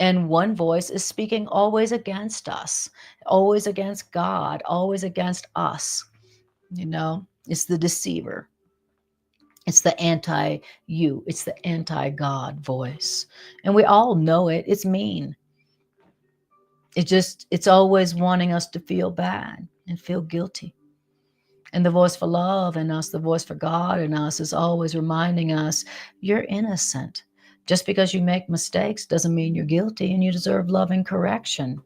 and one voice is speaking always against us, always against God, always against us. It's the deceiver. It's the anti you. It's the anti God voice. And we all know it. It's mean. It's always wanting us to feel bad and feel guilty. And the voice for love in us, the voice for God in us is always reminding us, you're innocent. Just because you make mistakes doesn't mean you're guilty and you deserve love and correction.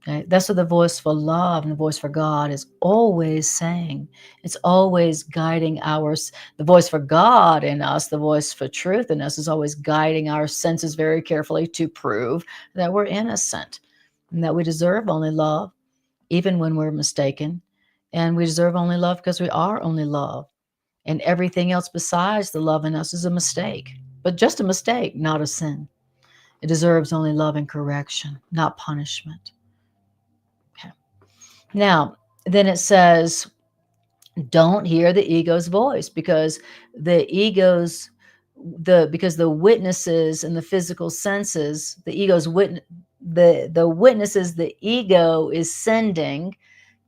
Okay? That's what the voice for love and the voice for God is always saying. It's always guiding the voice for God in us, the voice for truth in us is always guiding our senses very carefully to prove that we're innocent and that we deserve only love, even when we're mistaken. And we deserve only love because we are only love. And everything else besides the love in us is a mistake, but just a mistake, not a sin. It deserves only love and correction, not punishment. Okay. Now, then it says, don't hear the ego's voice, because the witnesses and the physical senses, the witnesses the ego is sending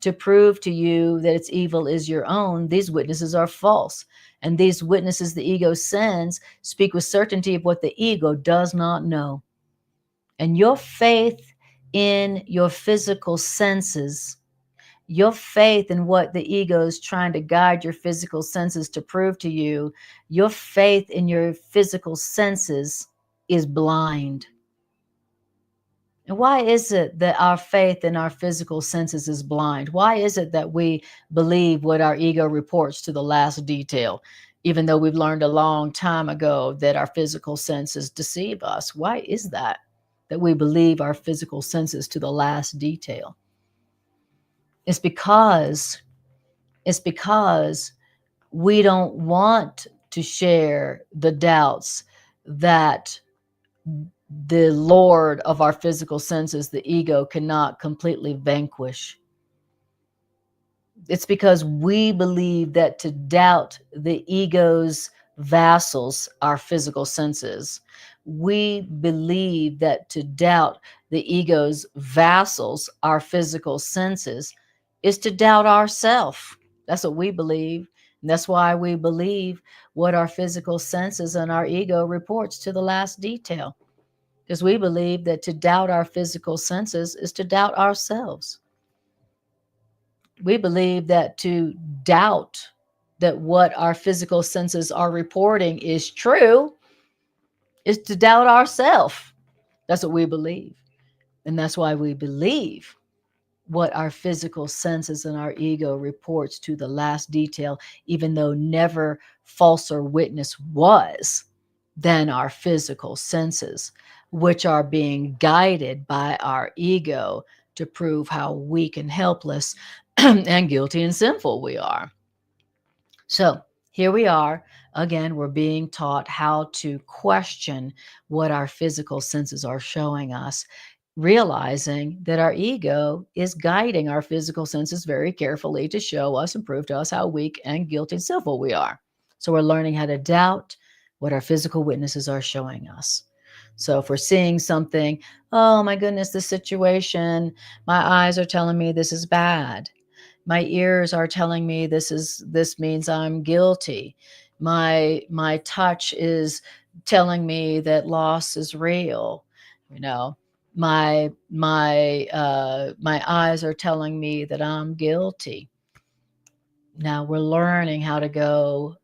to prove to you that its evil is your own, these witnesses are false. And these witnesses the ego sends speak with certainty of what the ego does not know. And your faith in your physical senses, your faith in what the ego is trying to guide your physical senses to prove to you, your faith in your physical senses is blind. And why is it that our faith in our physical senses is blind? Why is it that we believe what our ego reports to the last detail, even though we've learned a long time ago that our physical senses deceive us? Why is that we believe our physical senses to the last detail? It's because we don't want to share the doubts that the Lord of our physical senses, the ego, cannot completely vanquish. It's because we believe that to doubt the ego's vassals, our physical senses, we believe that to doubt the ego's vassals, our physical senses, is to doubt ourself. That's what we believe. And that's why we believe what our physical senses and our ego reports to the last detail. Because we believe that to doubt our physical senses is to doubt ourselves. We believe that to doubt that what our physical senses are reporting is true is to doubt ourselves. That's what we believe. And that's why we believe what our physical senses and our ego reports to the last detail, even though never falser witness was than our physical senses, which are being guided by our ego to prove how weak and helpless and guilty and sinful we are. So here we are. Again, we're being taught how to question what our physical senses are showing us, realizing that our ego is guiding our physical senses very carefully to show us and prove to us how weak and guilty and sinful we are. So we're learning how to doubt what our physical witnesses are showing us. So if we're seeing something, oh my goodness, this situation, my eyes are telling me this is bad. My ears are telling me this means I'm guilty. My touch is telling me that loss is real. My eyes are telling me that I'm guilty. Now we're learning how to go,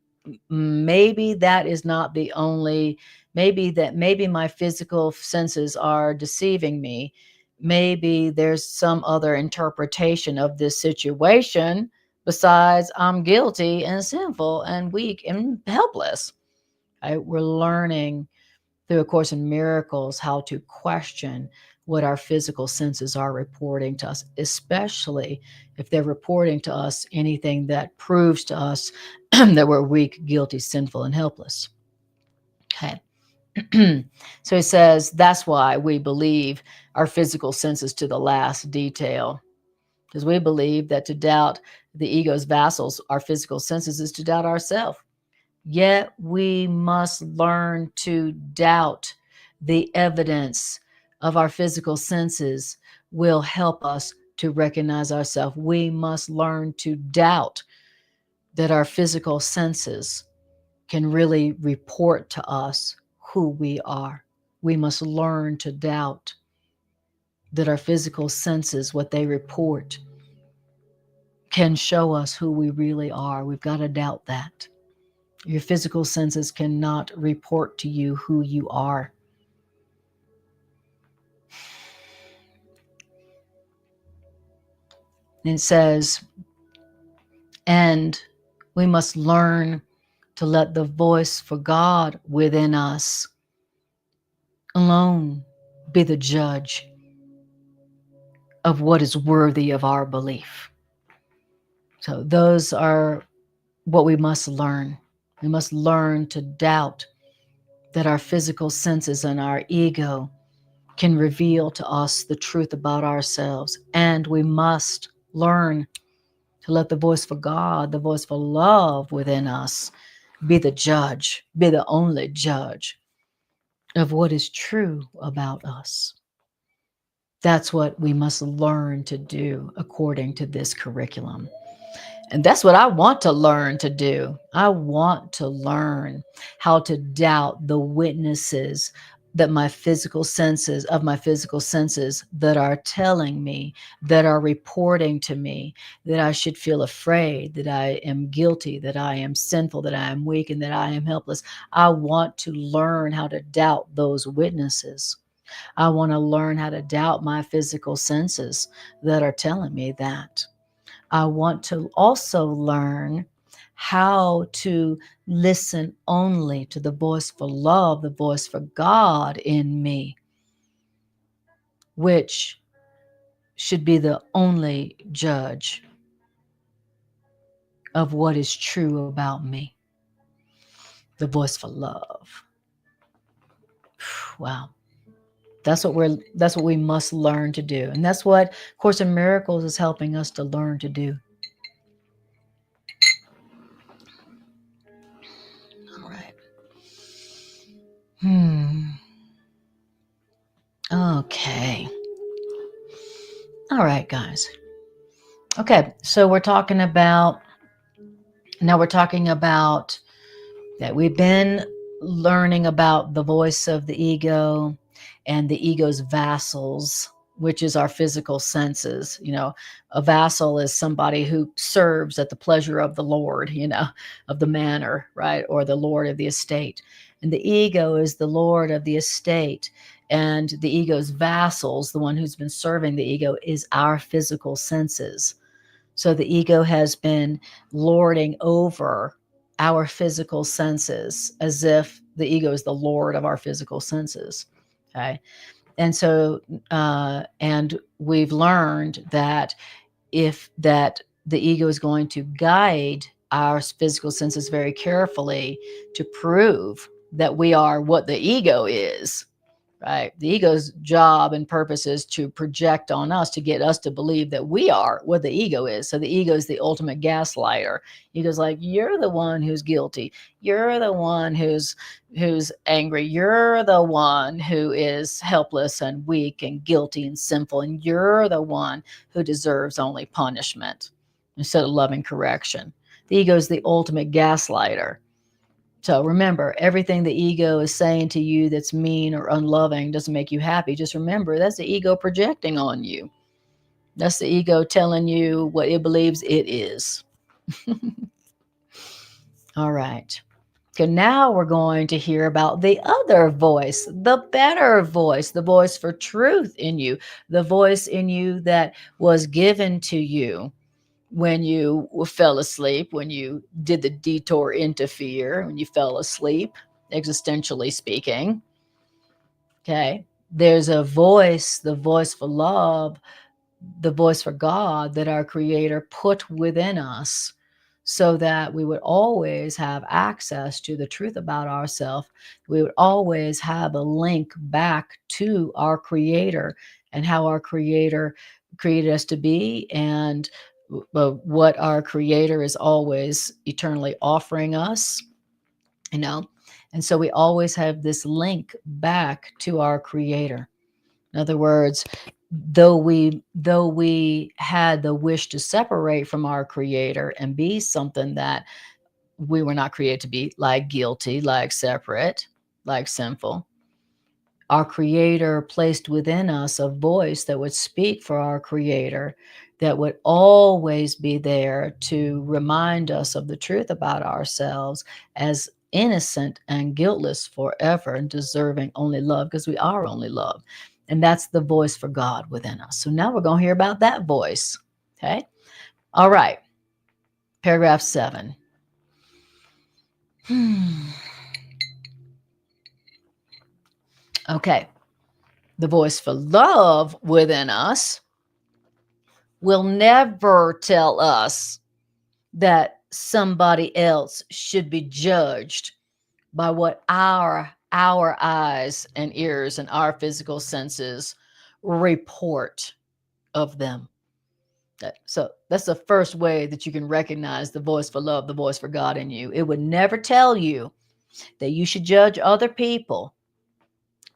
maybe that is not the only, maybe my physical senses are deceiving me. Maybe there's some other interpretation of this situation besides I'm guilty and sinful and weak and helpless. Right? We're learning through A Course in Miracles how to question what our physical senses are reporting to us, especially if they're reporting to us anything that proves to us that we're weak, guilty, sinful, and helpless. Okay. So he says that's why we believe our physical senses to the last detail, because we believe that to doubt the ego's vassals, our physical senses, is to doubt ourselves. Yet we must learn to doubt the evidence of our physical senses will help us to recognize ourselves. We must learn to doubt that our physical senses can really report to us who we are. We must learn to doubt that our physical senses, what they report, can show us who we really are. We've got to doubt that. Your physical senses cannot report to you who you are. And it says, and we must learn to let the voice for God within us alone be the judge of what is worthy of our belief. So those are what we must learn. We must learn to doubt that our physical senses and our ego can reveal to us the truth about ourselves. And we must learn to let the voice for God, the voice for love within us, be the judge, be the only judge of what is true about us. That's what we must learn to do according to this curriculum. And that's what I want to learn to do. I want to learn how to doubt the witnesses that my physical senses, that are telling me, that are reporting to me, that I should feel afraid, that I am guilty, that I am sinful, that I am weak, and that I am helpless. I want to learn how to doubt those witnesses. I want to learn how to doubt my physical senses that are telling me that. I want to also learn how to listen only to the voice for love, the voice for God in me, which should be the only judge of what is true about me. The voice for love. Wow. That's what we must learn to do. And that's what Course in Miracles is helping us to learn to do. All right. Okay. All right, guys. Okay, so we're talking about that we've been learning about the voice of the ego and the ego's vassals, which is our physical senses. A vassal is somebody who serves at the pleasure of the Lord, of the manor, right? Or the Lord of the estate. And the ego is the Lord of the estate. And the ego's vassals, the one who's been serving the ego, is our physical senses. So the ego has been lording over our physical senses as if the ego is the Lord of our physical senses. Okay. And so, and we've learned that that the ego is going to guide our physical senses very carefully to prove that we are what the ego is. Right? The ego's job and purpose is to project on us, to get us to believe that we are what the ego is. So the ego is the ultimate gaslighter. Ego's like, you're the one who's guilty. You're the one who's angry. You're the one who is helpless and weak and guilty and sinful. And you're the one who deserves only punishment instead of loving correction. The ego is the ultimate gaslighter. So remember, everything the ego is saying to you that's mean or unloving doesn't make you happy. Just remember, that's the ego projecting on you. That's the ego telling you what it believes it is. All right. So now we're going to hear about the other voice, the better voice, the voice for truth in you, the voice in you that was given to you when you fell asleep, when you did the detour into fear, when you fell asleep, existentially speaking. Okay. There's a voice, the voice for love, the voice for God that our Creator put within us so that we would always have access to the truth about ourselves. We would always have a link back to our Creator and how our Creator created us to be, and what our Creator is always eternally offering us, you know. And so we always have this link back to our Creator. In other words, though we had the wish to separate from our Creator and be something that we were not created to be, like guilty, like separate, like sinful, our Creator placed within us a voice that would speak for our Creator, that would always be there to remind us of the truth about ourselves as innocent and guiltless forever and deserving only love, because we are only love. And that's the voice for God within us. So now we're going to hear about that voice. Okay. All right. Paragraph 7. Okay. The voice for love within us will never tell us that somebody else should be judged by what our eyes and ears and our physical senses report of them. So that's the first way that you can recognize the voice for love, the voice for God in you. It would never tell you that you should judge other people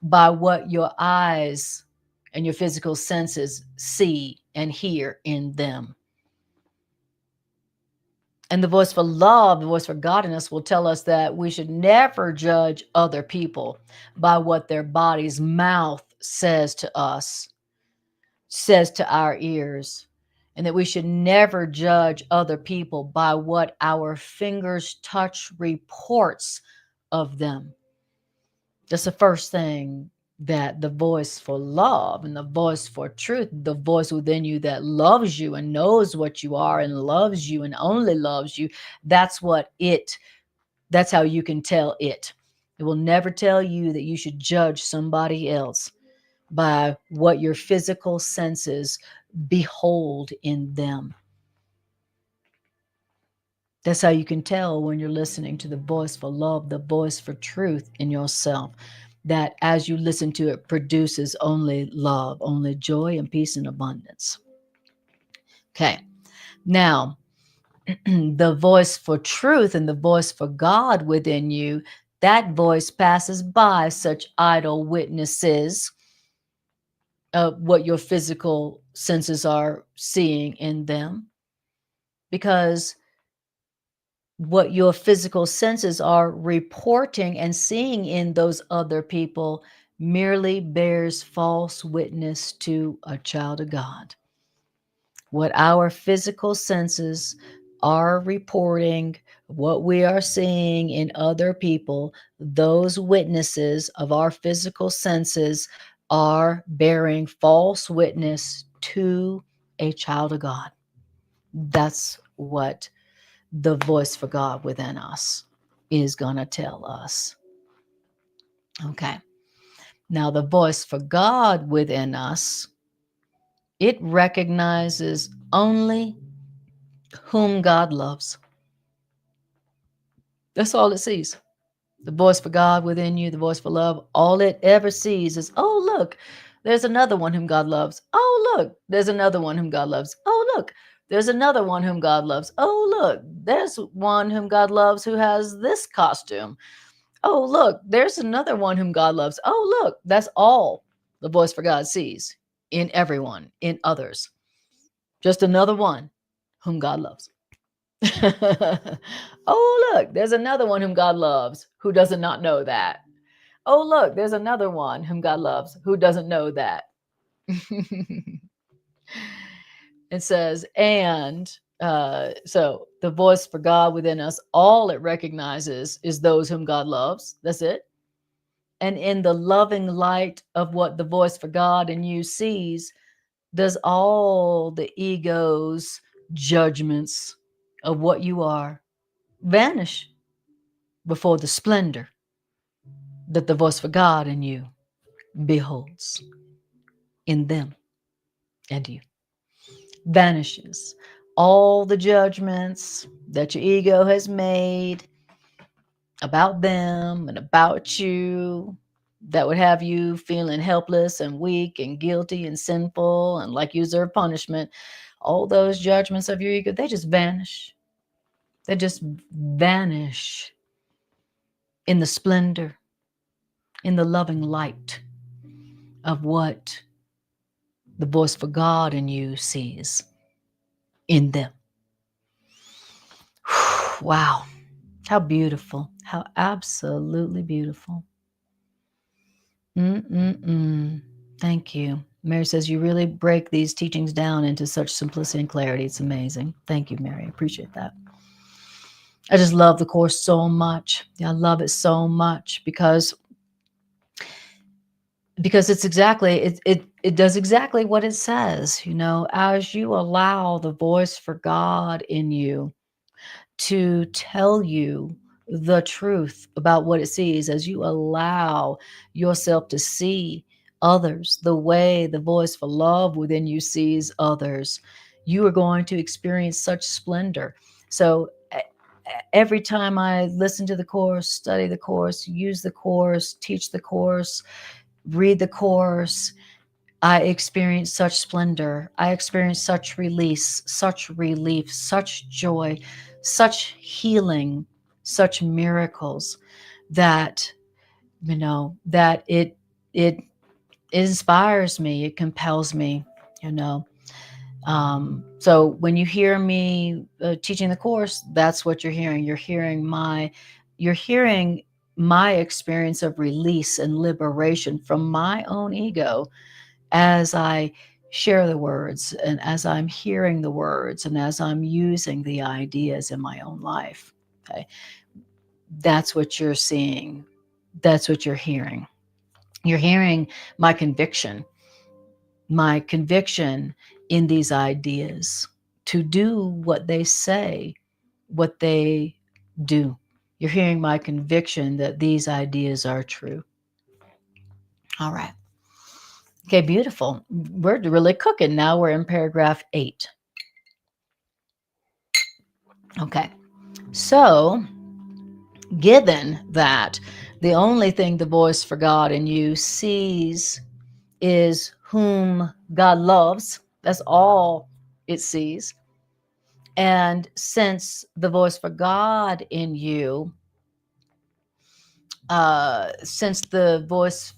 by what your eyes and your physical senses see and hear in them. And the voice for love, the voice for God in us, will tell us that we should never judge other people by what their body's mouth says to us, says to our ears, and that we should never judge other people by what our fingers touch reports of them. That's the first thing that the voice for love and the voice for truth, the voice within you that loves you and knows what you are and loves you and only loves you, that's how you can tell it. It will never tell you that you should judge somebody else by what your physical senses behold in them. That's how you can tell when you're listening to the voice for love, the voice for truth in yourself, that as you listen to it, produces only love, only joy and peace and abundance. Okay. Now, the voice for truth and the voice for God within you, that voice passes by such idle witnesses of what your physical senses are seeing in them, because what your physical senses are reporting and seeing in those other people merely bears false witness to a child of God. What our physical senses are reporting, what we are seeing in other people, those witnesses of our physical senses are bearing false witness to a child of God. That's what the voice for God within us is going to tell us. Okay. Now, the voice for God within us, it recognizes only whom God loves. That's all it sees. The voice for God within you, the voice for love, all it ever sees is, oh, look, there's another one whom God loves. Oh, look, there's another one whom God loves. Oh, look, there's another one whom God loves. Oh, look, there's one whom God loves who has this costume. Oh, look, there's another one whom God loves. Oh, look, that's all the voice for God sees in everyone, in others. Just another one whom God loves. Oh, look, there's another one whom God loves who doesn't not know that. Oh, look, there's another one whom God loves who doesn't know that. It says, and So the voice for God within us, all it recognizes is those whom God loves. That's it. And in the loving light of what the voice for God in you sees, does all the ego's judgments of what you are vanish before the splendor that the voice for God in you beholds in them and you. Vanishes. All the judgments that your ego has made about them and about you that would have you feeling helpless and weak and guilty and sinful and like you deserve punishment, all those judgments of your ego, they just vanish. They just vanish in the splendor, in the loving light of what the voice for God in you sees in them. Wow. How beautiful. How absolutely beautiful. Thank you. Mary says, you really break these teachings down into such simplicity and clarity. It's amazing. Thank you, Mary. I appreciate that. I just love the Course so much. I love it so much because it's exactly, it does exactly what it says. You know, as you allow the voice for God in you to tell you the truth about what it sees, as you allow yourself to see others the way the voice for love within you sees others, you are going to experience such splendor. So every time I listen to the Course, study the Course, use the Course, teach the Course, read the Course, I experience such splendor. I experience such release, such relief, such joy, such healing, such miracles that, you know, that it inspires me, it compels me, you know. So when you hear me teaching the Course, that's what you're hearing. You're hearing my experience of release and liberation from my own ego as I share the words and as I'm hearing the words and as I'm using the ideas in my own life. Okay. That's what you're seeing. That's what you're hearing. You're hearing my conviction in these ideas to do what they say, what they do. You're hearing my conviction that these ideas are true. All right. Okay, beautiful. We're really cooking now. We're in paragraph 8. Okay, so given that the only thing the voice for God in you sees is whom God loves, that's all it sees. And since the voice for God in you, since the voice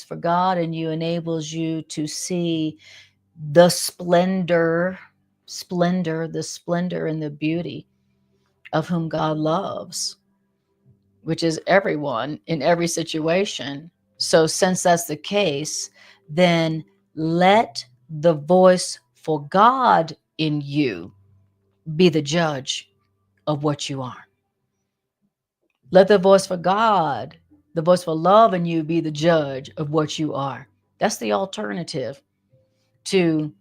for God in you enables you to see the the splendor and the beauty of whom God loves, which is everyone in every situation. So since that's the case, then let the voice for God in you be the judge of what you are. Let the voice for God, the voice for love in you be the judge of what you are. That's the alternative to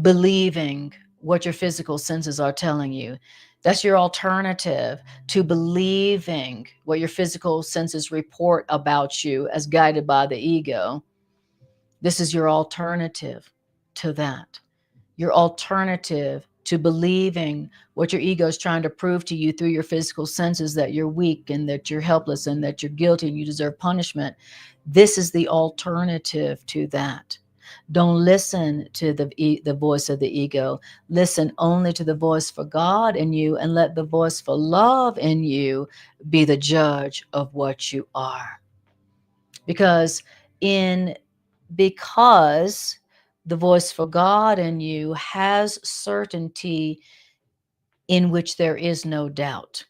believing what your physical senses are telling you. That's your alternative to believing what your physical senses report about you as guided by the ego. This is your alternative to that. Your alternative to believing what your ego is trying to prove to you through your physical senses, that you're weak and that you're helpless and that you're guilty and you deserve punishment. This is the alternative to that. Don't listen to the voice of the ego. Listen only to the voice for God in you, and let the voice for love in you be the judge of what you are. Because in because the voice for God in you has certainty in which there is no doubt.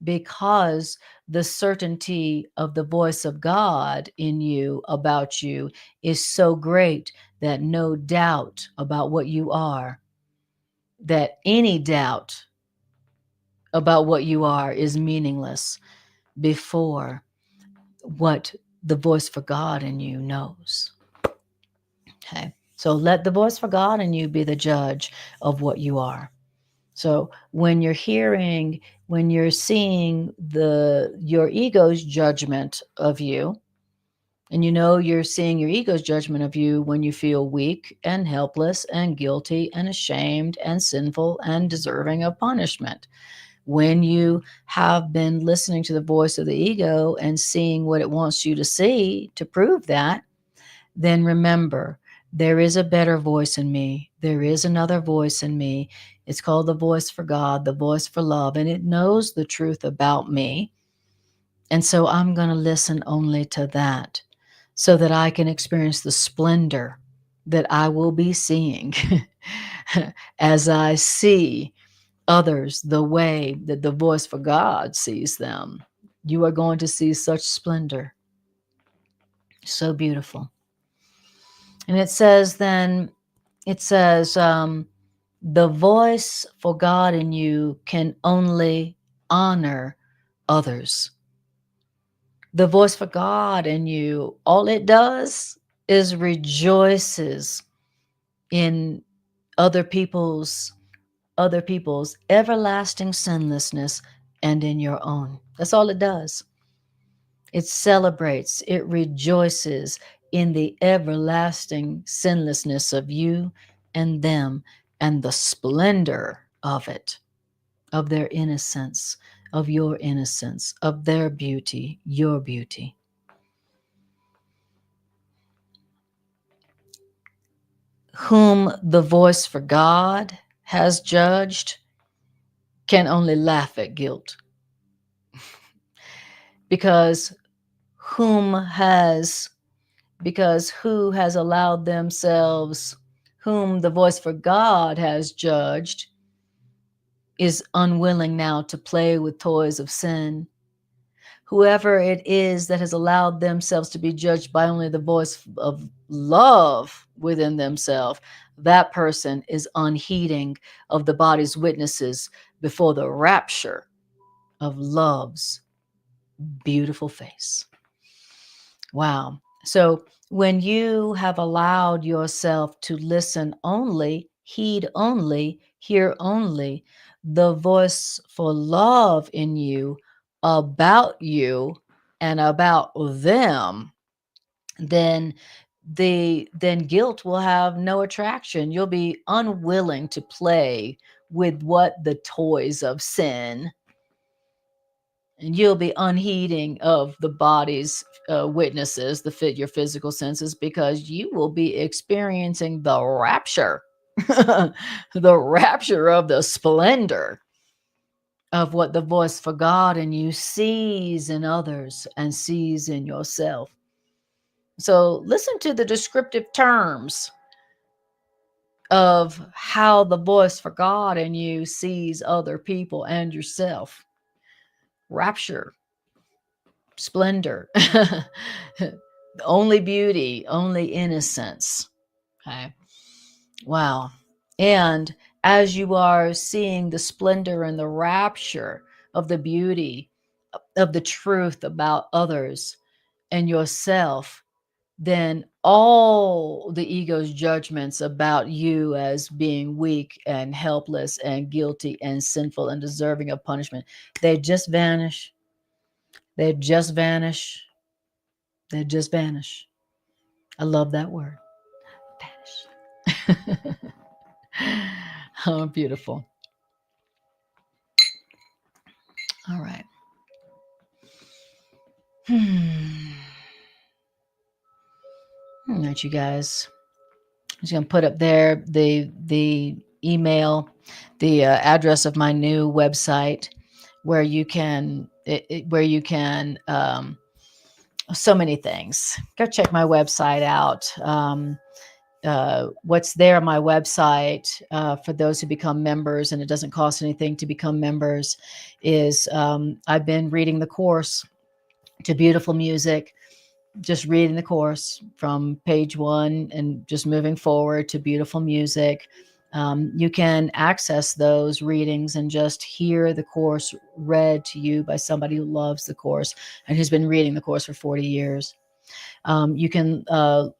Because the certainty of the voice of God in you about you is so great that no doubt about what you are that any doubt about what you are is meaningless before what the voice for God in you knows. Okay. So let the voice for God in you be the judge of what you are. So when you're seeing your ego's judgment of you, and you're seeing your ego's judgment of you when you feel weak and helpless and guilty and ashamed and sinful and deserving of punishment. When you have been listening to the voice of the ego and seeing what it wants you to see to prove that, then remember, there is a better voice in me. There is another voice in me. It's called the voice for God, the voice for love, and it knows the truth about me. And so I'm going to listen only to that so that I can experience the splendor that I will be seeing as I see others the way that the voice for God sees them. You are going to see such splendor. So beautiful. And it says, the voice for God in you can only honor others. The voice for God in you, all it does is rejoices in other people's everlasting sinlessness and in your own. That's all it does. It celebrates, it rejoices in the everlasting sinlessness of you and them and the splendor of it, of their innocence, of your innocence, of their beauty, your beauty. Whom the voice for God has judged can only laugh at guilt. Because who has allowed themselves, whom the voice for God has judged, is unwilling now to play with toys of sin. Whoever it is that has allowed themselves to be judged by only the voice of love within themselves, that person is unheeding of the body's witnesses before the rapture of love's beautiful face. Wow. So when you have allowed yourself to listen only, heed only, hear only the voice for love in you about you and about them, then guilt will have no attraction. You'll be unwilling to play with what the toys of sin, and you'll be unheeding of the body's witnesses, your physical senses, because you will be experiencing the rapture, the rapture of the splendor of what the voice for God in you sees in others and sees in yourself. So listen to the descriptive terms of how the voice for God in you sees other people and yourself. Rapture, splendor, only beauty, only innocence. Okay. Wow. And as you are seeing the splendor and the rapture of the beauty of the truth about others and yourself, then all the ego's judgments about you as being weak and helpless and guilty and sinful and deserving of punishment, they just vanish. They just vanish. They just vanish. I love that word. Vanish. Oh, beautiful. All right. All right, you guys. I'm just going to put up there the email, the address of my new website, where you can so many things. Go check my website out. What's there on my website for those who become members, and it doesn't cost anything to become members, is I've been reading the course to beautiful music, just reading the course from page 1 and just moving forward to beautiful music. You can access those readings and just hear the course read to you by somebody who loves the course and who's been reading the course for 40 years. You can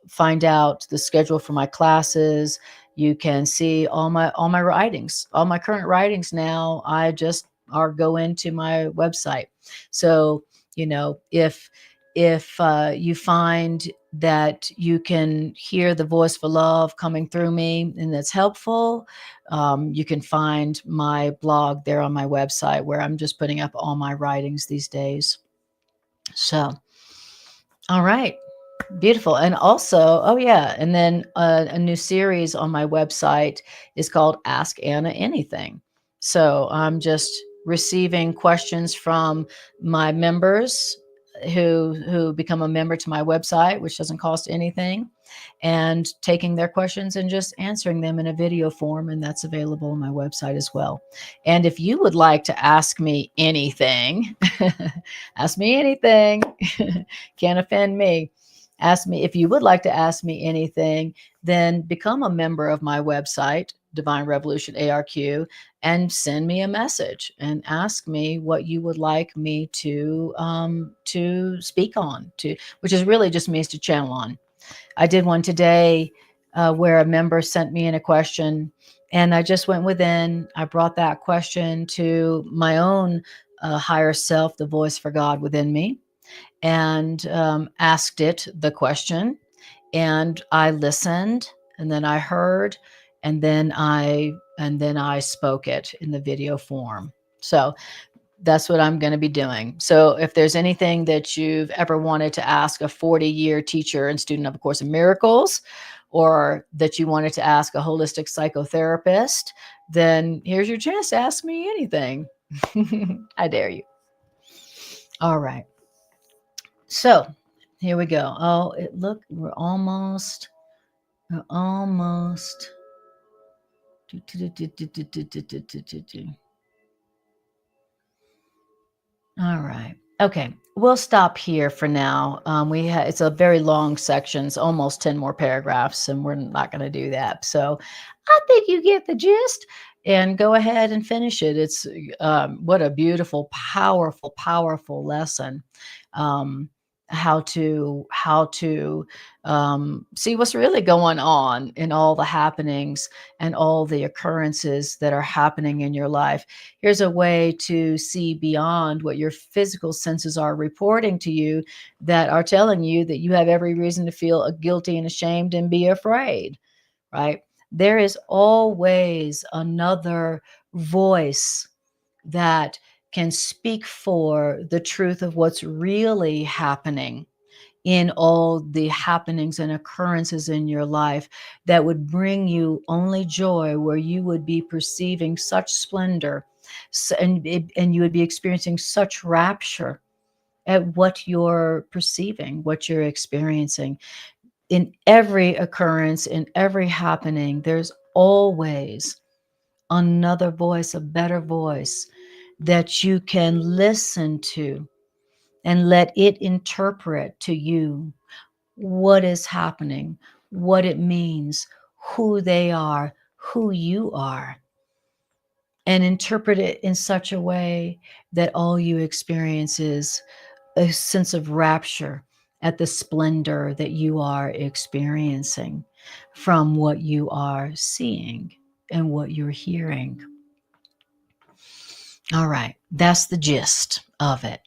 find out the schedule for my classes. You can see all my writings, all my current writings now. I just are go into my website. So if you find that you can hear the voice for love coming through me and that's helpful, you can find my blog there on my website where I'm just putting up all my writings these days. So, all right. Beautiful. And also, oh yeah, and then a new series on my website is called Ask Anna Anything. So I'm just receiving questions from my members who become a member to my website, which doesn't cost anything, and taking their questions and just answering them in a video form, and that's available on my website as well. And if you would like to ask me anything, ask me anything. Can't offend me. Ask me if you would like to ask me anything, then become a member of my website, Divine Revolution ARQ, and send me a message and ask me what you would like me to speak on, to which is really just means to channel on. I did one today where a member sent me in a question, and I just went within. I brought that question to my own higher self, the voice for God within me, and asked it the question, and I listened, and then I heard, and then I spoke it in the video form. So that's what I'm going to be doing. So if there's anything that you've ever wanted to ask a 40-year teacher and student of A Course in Miracles, or that you wanted to ask a holistic psychotherapist, then here's your chance to ask me anything. I dare you. All right. So here we go. Oh, look, we're almost. All right. Okay. We'll stop here for now. It's a very long section. It's almost 10 more paragraphs, and we're not going to do that. So I think you get the gist, and go ahead and finish it. It's what a beautiful, powerful, powerful lesson. How to see what's really going on in all the happenings and all the occurrences that are happening in your life. Here's a way to see beyond what your physical senses are reporting to you, that are telling you that you have every reason to feel guilty and ashamed and be afraid, right? There is always another voice that can speak for the truth of what's really happening in all the happenings and occurrences in your life, that would bring you only joy, where you would be perceiving such splendor, and you would be experiencing such rapture at what you're perceiving, what you're experiencing. In every occurrence, in every happening, there's always another voice, a better voice that you can listen to and let it interpret to you what is happening, what it means, who they are, who you are, and interpret it in such a way that all you experience is a sense of rapture at the splendor that you are experiencing from what you are seeing and what you're hearing. All right, that's the gist of it.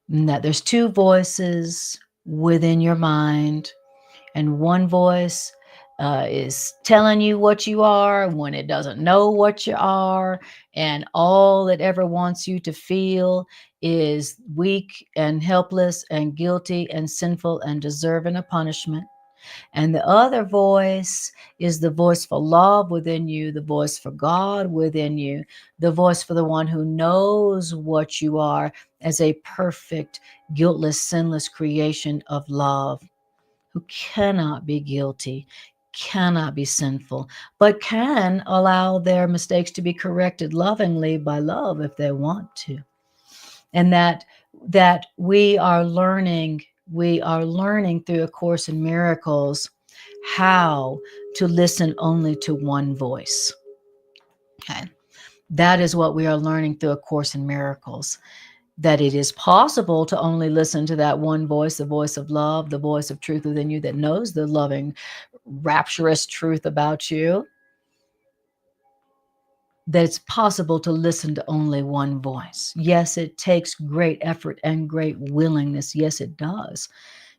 And that there's two voices within your mind, and one voice is telling you what you are when it doesn't know what you are, and all it ever wants you to feel is weak and helpless and guilty and sinful and deserving of punishment. And the other voice is the voice for love within you, the voice for God within you, the voice for the one who knows what you are as a perfect, guiltless, sinless creation of love, who cannot be guilty, cannot be sinful, but can allow their mistakes to be corrected lovingly by love if they want to. And that we are learning through A Course in Miracles how to listen only to one voice. Okay. That is what we are learning through A Course in Miracles, that it is possible to only listen to that one voice, the voice of love, the voice of truth within you that knows the loving, rapturous truth about you, that it's possible to listen to only one voice. Yes, it takes great effort and great willingness. Yes, it does,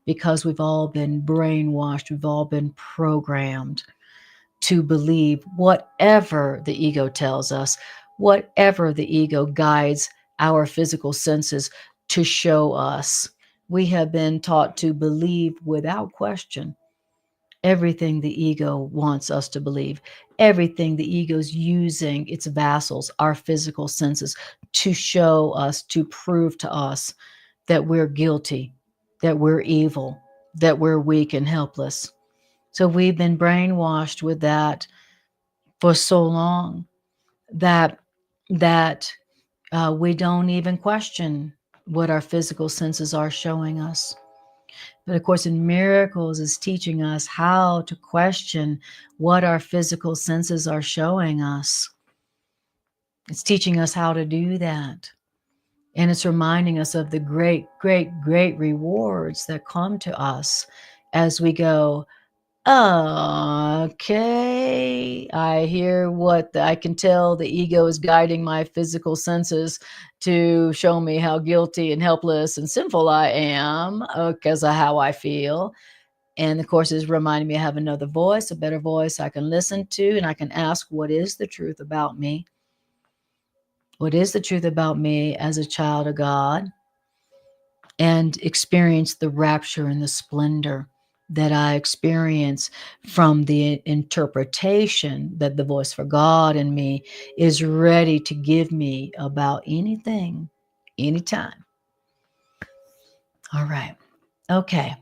because we've all been brainwashed. We've all been programmed to believe whatever the ego tells us, whatever the ego guides our physical senses to show us. We have been taught to believe without question everything the ego wants us to believe, everything the ego's using its vassals, our physical senses, to show us, to prove to us that we're guilty, that we're evil, that we're weak and helpless. So we've been brainwashed with that for so long that we don't even question what our physical senses are showing us. But of course, in Miracles is teaching us how to question what our physical senses are showing us. It's teaching us how to do that. And it's reminding us of the great, great, great rewards that come to us as we go, okay, I hear I can tell the ego is guiding my physical senses to show me how guilty and helpless and sinful I am because of how I feel. And of course, it's reminding me I have another voice, a better voice I can listen to, and I can ask, what is the truth about me? What is the truth about me as a child of God? And experience the rapture and the splendor that I experience from the interpretation that the voice for God in me is ready to give me about anything, anytime. All right. Okay.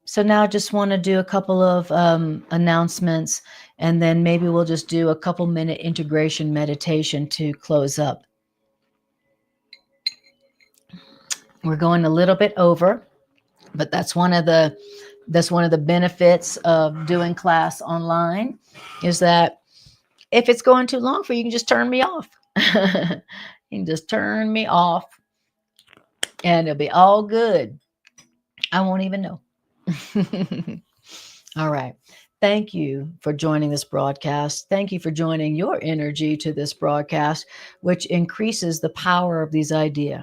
So now I just want to do a couple of announcements, and then maybe we'll just do a couple minute integration meditation to close up. We're going a little bit over, but that's one of the benefits of doing class online, is that if it's going too long for you, you can just turn me off. You can just turn me off and it'll be all good. I won't even know. All right. Thank you for joining this broadcast. Thank you for joining your energy to this broadcast, which increases the power of these ideas.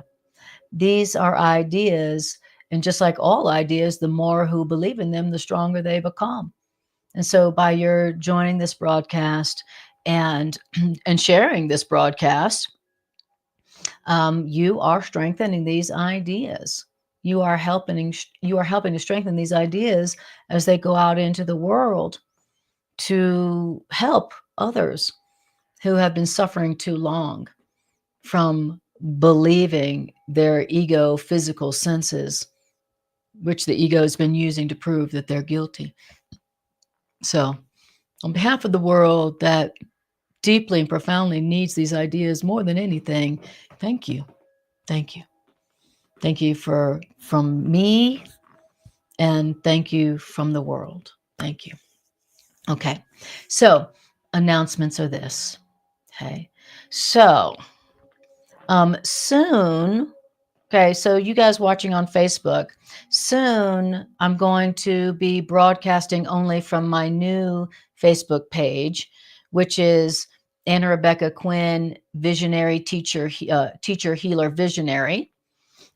These are ideas, and just like all ideas, the more who believe in them, the stronger they become. And so by your joining this broadcast and sharing this broadcast, you are strengthening these ideas. You are helping to strengthen these ideas as they go out into the world to help others who have been suffering too long from believing their ego physical senses, which the ego has been using to prove that they're guilty. So on behalf of the world that deeply and profoundly needs these ideas more than anything, thank you. Thank you. Thank you from me, and thank you from the world. Thank you. Okay. So announcements are this. Okay. So soon, okay, so you guys watching on Facebook, soon I'm going to be broadcasting only from my new Facebook page, which is Anna Rebecca Quinn, Visionary Teacher, Teacher Healer Visionary.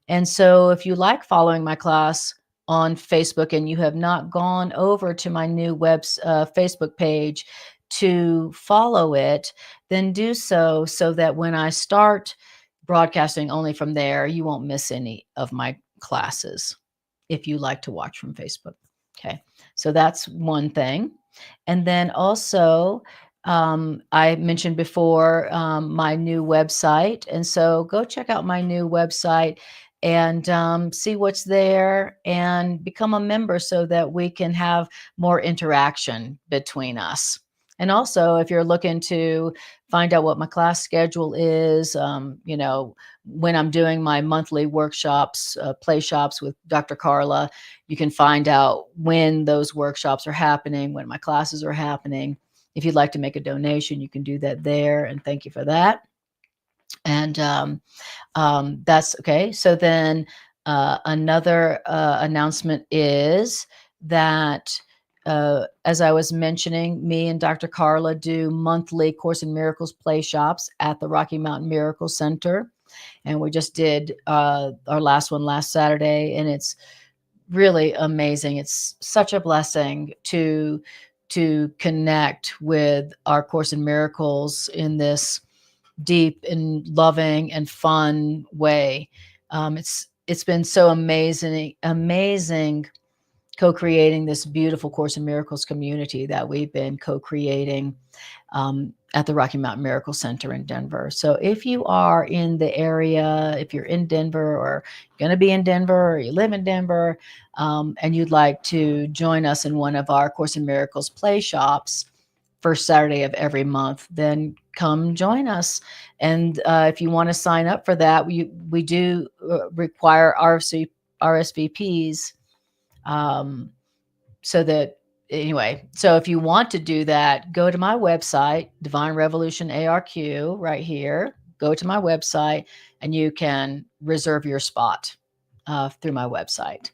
And so if you like following my class on Facebook and you have not gone over to my new Facebook page to follow it, then do so that when I start broadcasting only from there, you won't miss any of my classes if you like to watch from Facebook. Okay, so that's one thing. And then also, I mentioned before my new website. And so go check out my new website and see what's there and become a member so that we can have more interaction between us. And also, if you're looking to find out what my class schedule is, when I'm doing my monthly workshops, play shops with Dr. Carla, you can find out when those workshops are happening, when my classes are happening. If you'd like to make a donation, you can do that there. And thank you for that. And that's okay. So then another announcement is that, as I was mentioning, me and Dr. Carla do monthly Course in Miracles play shops at the Rocky Mountain Miracle Center. And we just did our last one last Saturday, and it's really amazing. It's such a blessing to connect with our Course in Miracles in this deep and loving and fun way. It's been so amazing co-creating this beautiful Course in Miracles community that we've been co-creating at the Rocky Mountain Miracle Center in Denver. So if you are in the area, if you're in Denver or going to be in Denver or you live in Denver, and you'd like to join us in one of our Course in Miracles play shops, first Saturday of every month, then come join us. And if you want to sign up for that, we do require RSVPs. So that anyway, so if you want to do that, go to my website, Divine Revolution ARQ, right here. Go to my website and you can reserve your spot through my website.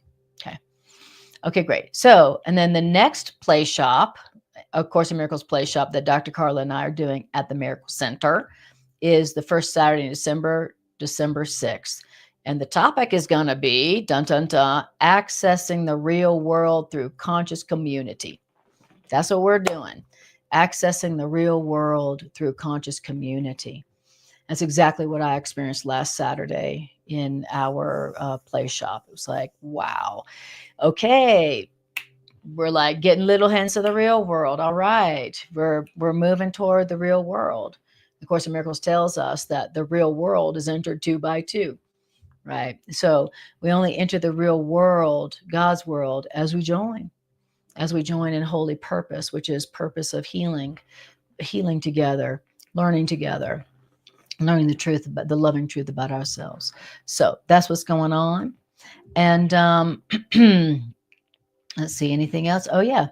Okay, great. So, and then the next play shop, of Course in Miracles play shop that Dr. Carla and I are doing at the Miracle Center is the first Saturday in December 6th. And the topic is going to be, dun, dun, dun, accessing the real world through conscious community. That's what we're doing. Accessing the real world through conscious community. That's exactly what I experienced last Saturday in our play shop. It was like, wow. Okay, we're like getting little hints of the real world. All right, we're moving toward the real world. The Course in Miracles tells us that the real world is entered 2 by 2, right? So we only enter the real world, God's world, as we join in holy purpose, which is purpose of healing together, learning together, learning the truth, about the loving truth about ourselves. So that's what's going on. And let's see, anything else? Oh yeah.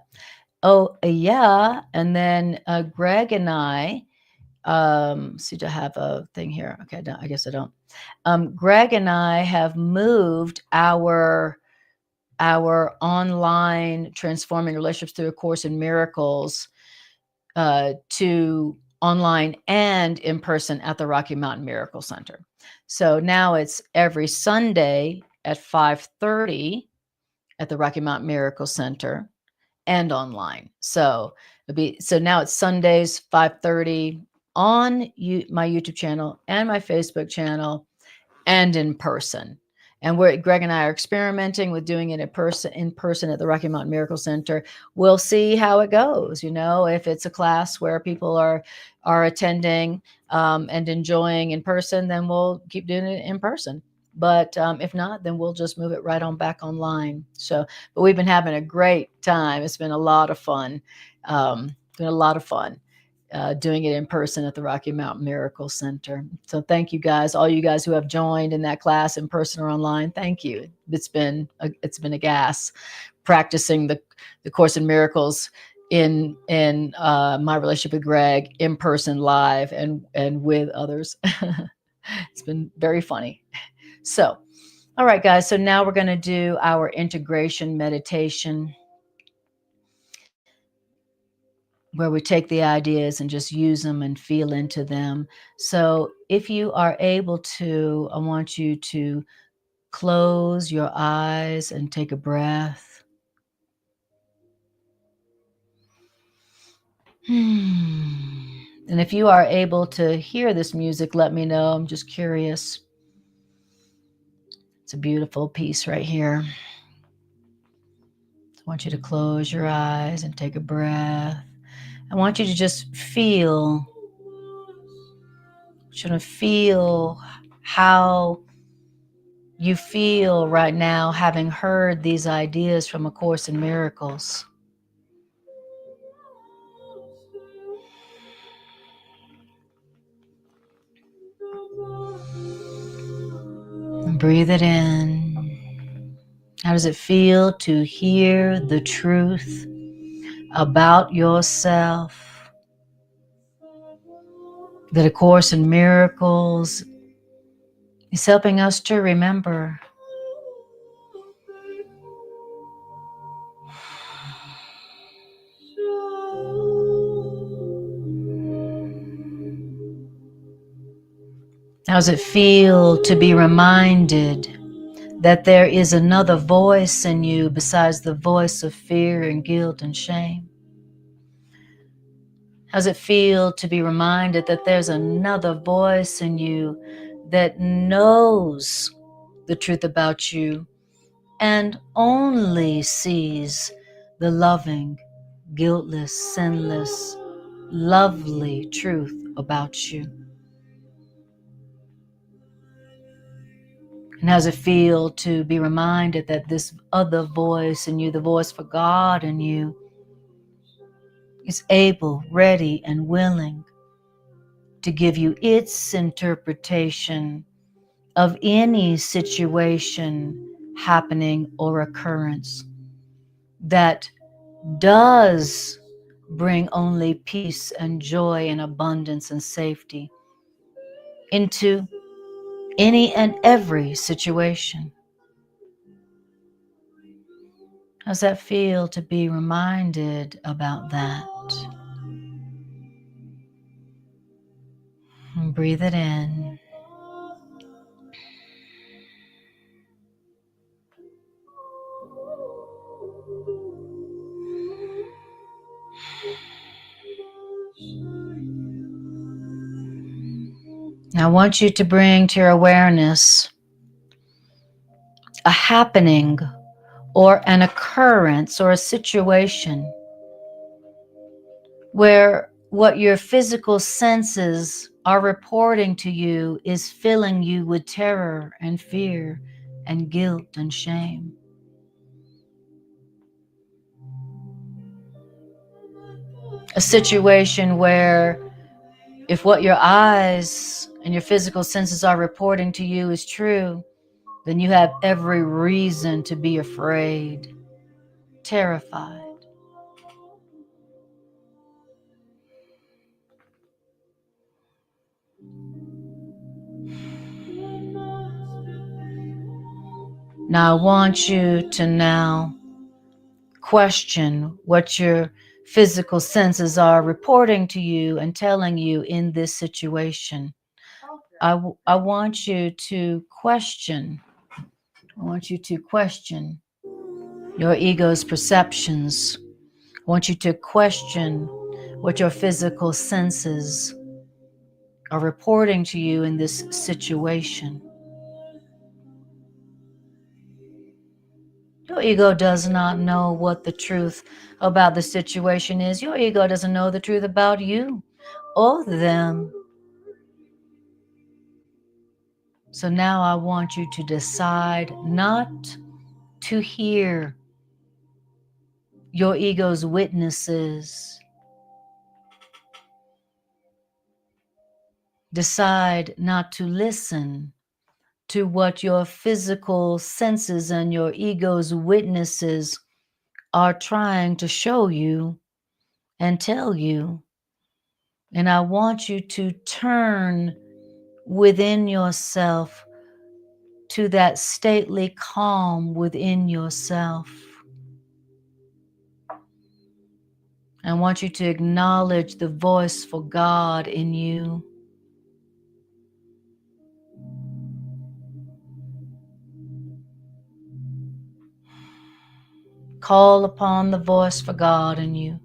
And then Greg and I, see, to have a thing here. Okay, I guess I don't. Greg and I have moved our online Transforming Relationships Through A Course in Miracles to online and in person at the Rocky Mountain Miracle Center. So now it's every Sunday at 5:30 at the Rocky Mountain Miracle Center and online. So now it's Sundays 5:30 on my YouTube channel and my Facebook channel and in person. And Greg and I are experimenting with doing it in person at the Rocky Mountain Miracle Center. We'll see how it goes. If it's a class where people are attending and enjoying in person, then we'll keep doing it in person. But if not, then we'll just move it right on back online. So, but we've been having a great time. It's been a lot of fun. Doing it in person at the Rocky Mountain Miracle Center. So thank you guys, all you guys who have joined in that class in person or online. Thank you. It's been a gas practicing the Course in Miracles in my relationship with Greg in person, live, and with others. It's been very funny. So, all right, guys. So now we're going to do our integration meditation, where we take the ideas and just use them and feel into them. So if you are able to, I want you to close your eyes and take a breath. And if you are able to hear this music, let me know. I'm just curious. It's a beautiful piece right here. I want you to close your eyes and take a breath. I want you to just feel how you feel right now, having heard these ideas from A Course in Miracles. And breathe it in. How does it feel to hear the truth about yourself that A Course in Miracles is helping us to remember? How does it feel to be reminded that there is another voice in you besides the voice of fear and guilt and shame? How does it feel to be reminded that there's another voice in you that knows the truth about you and only sees the loving, guiltless, sinless, lovely truth about you? And how does it feel to be reminded that this other voice in you, the voice for God in you, is able, ready, and willing to give you its interpretation of any situation, happening, or occurrence that does bring only peace and joy and abundance and safety into any and every situation? How's that feel to be reminded about that? And breathe it in. Now I want you to bring to your awareness a happening or an occurrence or a situation where what your physical senses are reporting to you is filling you with terror and fear and guilt and shame. A situation where if what your eyes and your physical senses are reporting to you is true, then you have every reason to be afraid, terrified. Now I want you to now question what your physical senses are reporting to you and telling you in this situation. I want you to question. I want you to question your ego's perceptions. I want you to question what your physical senses are reporting to you in this situation. Your ego does not know what the truth about the situation is. Your ego doesn't know the truth about you or them. So now I want you to decide not to hear your ego's witnesses. Decide not to listen to what your physical senses and your ego's witnesses are trying to show you and tell you. And I want you to turn within yourself to that stately calm within yourself. I want you to acknowledge the voice for God in you. Call upon the voice for God in you.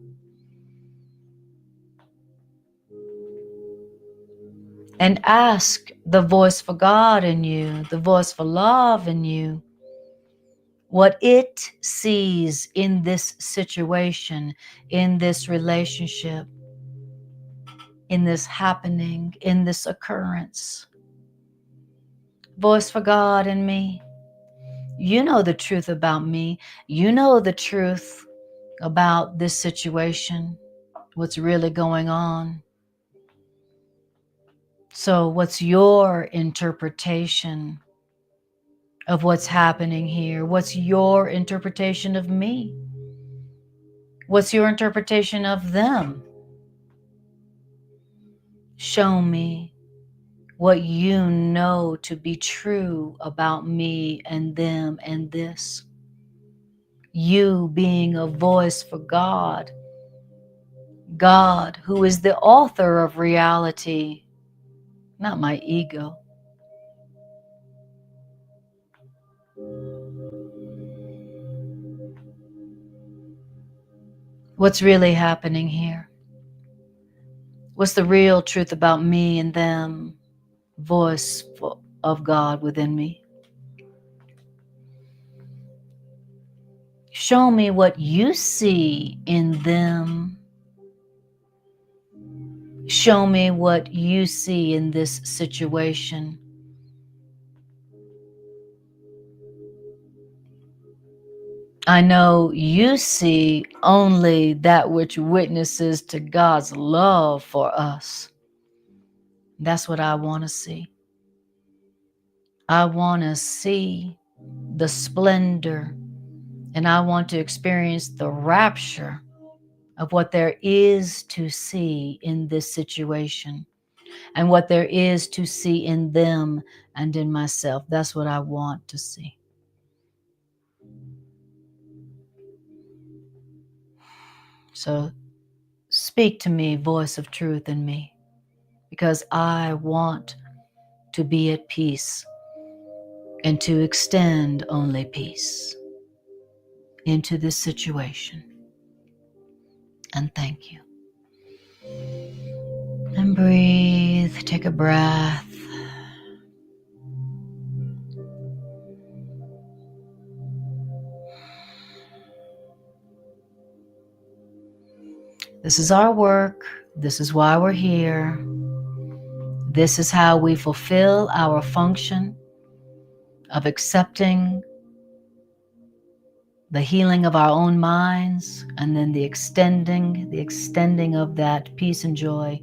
And ask the voice for God in you, the voice for love in you, what it sees in this situation, in this relationship, in this happening, in this occurrence. Voice for God in me. You know the truth about me. You know the truth about this situation, what's really going on. So what's your interpretation of what's happening here. What's your interpretation of me? What's your interpretation of them? Show me what you know to be true about me and them and this. You being a voice for God. God, who is the author of reality, not my ego. What's really happening here? What's the real truth about me and them? Voice of God within me. Show me what you see in them. Show me what you see in this situation. I know you see only that which witnesses to God's love for us. That's what I want to see. I want to see the splendor, and I want to experience the rapture of what there is to see in this situation and what there is to see in them and in myself. That's what I want to see. So speak to me, voice of truth in me, because I want to be at peace and to extend only peace into this situation. And thank you. And breathe, take a breath. This is our work. This is why we're here. This is how we fulfill our function of accepting the healing of our own minds, and then the extending of that peace and joy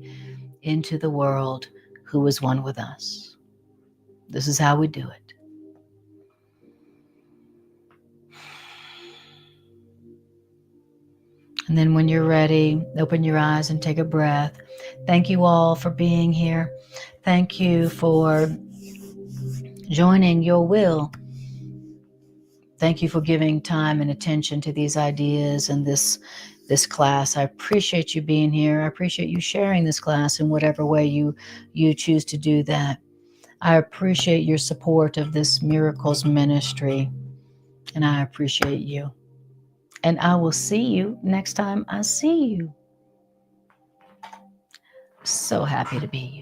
into the world who is one with us. This is how we do it. And then when you're ready, open your eyes and take a breath. Thank you all for being here. Thank you for joining your will. Thank you for giving time and attention to these ideas and this class. I appreciate you being here. I appreciate you sharing this class in whatever way you choose to do that. I appreciate your support of this Miracles Ministry, and I appreciate you. And I will see you next time I see you. So happy to be you.